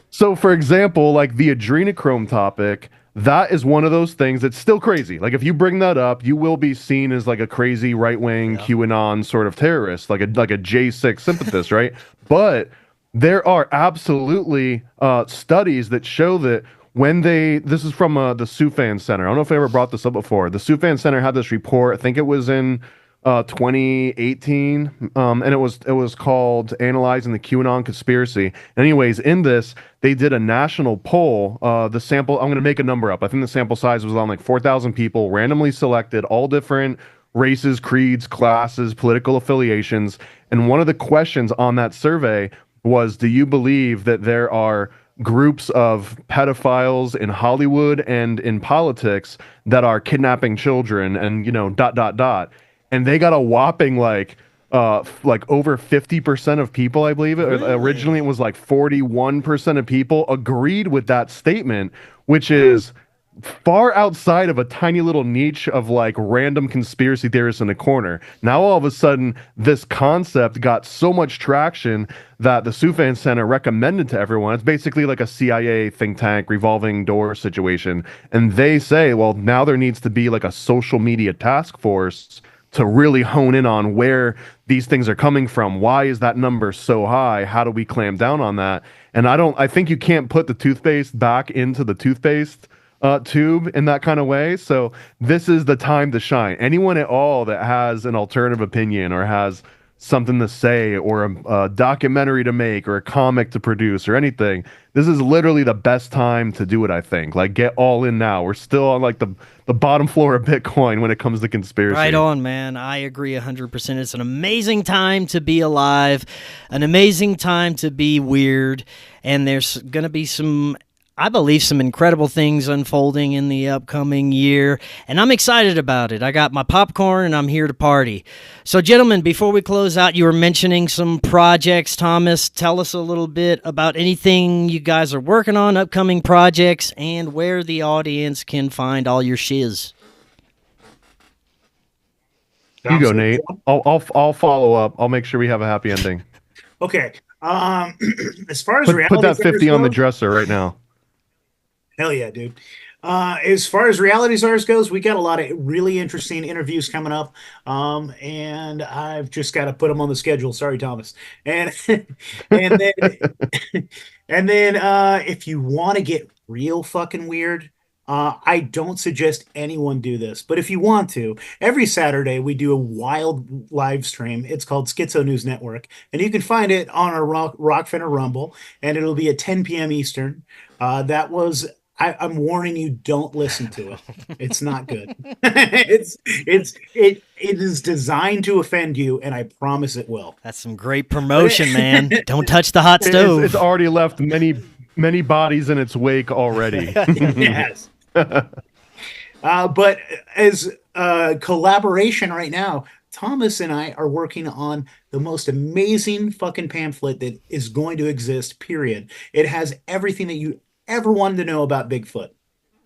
[SPEAKER 3] So for example, like the adrenochrome topic, that is one of those things that's still crazy. Like if you bring that up, you will be seen as like a crazy right-wing QAnon sort of terrorist, like a J6 sympathist, right? But there are absolutely studies that show that when this is from the Sufan Center. I don't know if I ever brought this up before. The Sufan Center had this report. I think it was in 2018, and it was called Analyzing the QAnon Conspiracy. Anyways, in this, they did a national poll. The sample, I'm going to make a number up. I think the sample size was on like 4,000 people, randomly selected, all different races, creeds, classes, political affiliations. And one of the questions on that survey was, do you believe that there are groups of pedophiles in Hollywood and in politics that are kidnapping children and, and they got a whopping like over 50% of people, I believe. Really? Originally, it was like 41% of people agreed with that statement, which is far outside of a tiny little niche of like random conspiracy theorists in a corner. Now, all of a sudden, this concept got so much traction that the Sufan Center recommended to everyone. It's basically like a CIA think tank revolving door situation. And they say, well, now there needs to be like a social media task force to really hone in on where these things are coming from. Why is that number so high? How do we clamp down on that? And I think you can't put the toothpaste back into the toothpaste tube in that kind of way. So this is the time to shine. Anyone at all that has an alternative opinion or has something to say or a documentary to make or a comic to produce or anything, this is literally the best time to do it, I think. Like, get all in now. We're still on like the bottom floor of Bitcoin when it comes to conspiracy.
[SPEAKER 1] Right on, man. I agree 100%. It's an amazing time to be alive, an amazing time to be weird, and there's going to be some incredible things unfolding in the upcoming year, and I'm excited about it. I got my popcorn, and I'm here to party. So, gentlemen, before we close out, you were mentioning some projects. Thomas, tell us a little bit about anything you guys are working on, upcoming projects, and where the audience can find all your shiz.
[SPEAKER 3] You go, Nate. I'll follow up. I'll make sure we have a happy ending.
[SPEAKER 2] Okay. As far as reality,
[SPEAKER 3] put that 50 on the dresser right now.
[SPEAKER 2] Hell yeah, dude. As far as Reality Czars goes, we got a lot of really interesting interviews coming up, and I've just got to put them on the schedule. Sorry, Thomas. And and then if you want to get real fucking weird, I don't suggest anyone do this, but if you want to, every Saturday we do a wild live stream. It's called Schizo News Network, and you can find it on our Rokfin or Rumble, and it'll be at 10 p.m. Eastern. I'm warning you, don't listen to it. It's not good. It is designed to offend you, and I promise it will.
[SPEAKER 1] That's some great promotion, man. Don't touch the hot stove.
[SPEAKER 3] It's already left many bodies in its wake already.
[SPEAKER 2] Yes. But as collaboration right now, Thomas and I are working on the most amazing fucking pamphlet that is going to exist, period. It has everything that you ever wanted to know about Bigfoot.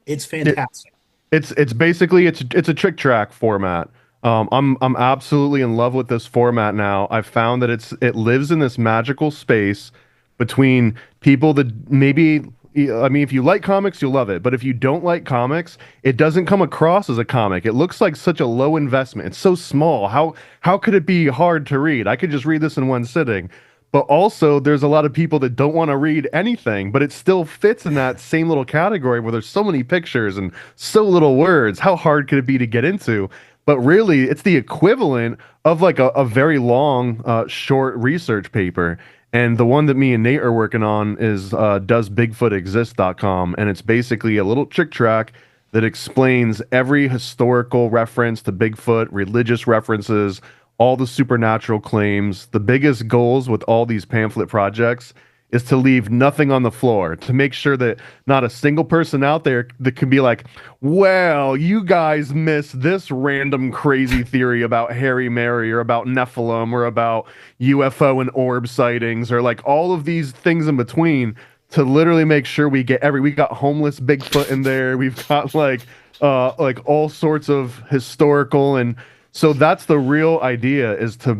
[SPEAKER 2] It's fantastic.
[SPEAKER 3] It's basically it's a trick track format. I'm absolutely in love with this format now. I've found that it lives in this magical space between people that maybe, I mean, if you like comics, you'll love it. But if you don't like comics, it doesn't come across as a comic. It looks like such a low investment. It's so small. How could it be hard to read? I could just read this in one sitting. But also, there's a lot of people that don't want to read anything, but it still fits in that same little category where there's so many pictures and so little words. How hard could it be to get into? But really, it's the equivalent of like a very long, short research paper. And the one that me and Nate are working on is doesbigfootexist.com. And it's basically a little trick track that explains every historical reference to Bigfoot, religious references, all the supernatural claims. The biggest goals with all these pamphlet projects is to leave nothing on the floor, to make sure that not a single person out there that can be like, well, you guys missed this random crazy theory about Harry Mary or about Nephilim or about UFO and orb sightings or like all of these things in between, to literally make sure we got homeless Bigfoot in there. We've got like all sorts of historical, and so that's the real idea, is to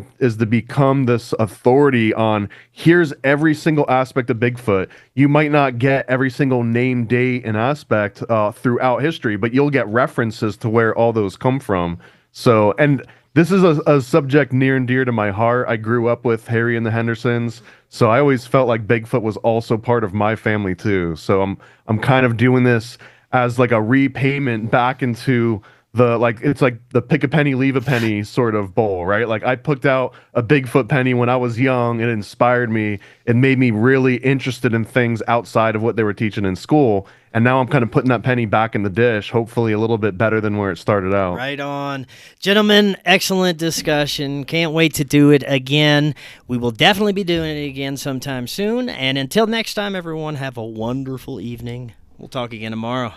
[SPEAKER 3] become this authority on here's every single aspect of Bigfoot. You might not get every single name, date, and aspect throughout history, but you'll get references to where all those come from. So, and this is a subject near and dear to my heart. I grew up with Harry and the Hendersons, so I always felt like Bigfoot was also part of my family too. So I'm kind of doing this as like a repayment back into it's like the pick a penny, leave a penny sort of bowl, right? Like I picked out a Bigfoot penny when I was young. It inspired me. It made me really interested in things outside of what they were teaching in school. And now I'm kind of putting that penny back in the dish, hopefully a little bit better than where it started out.
[SPEAKER 1] Right on. Gentlemen, excellent discussion. Can't wait to do it again. We will definitely be doing it again sometime soon. And until next time, everyone, have a wonderful evening. We'll talk again tomorrow.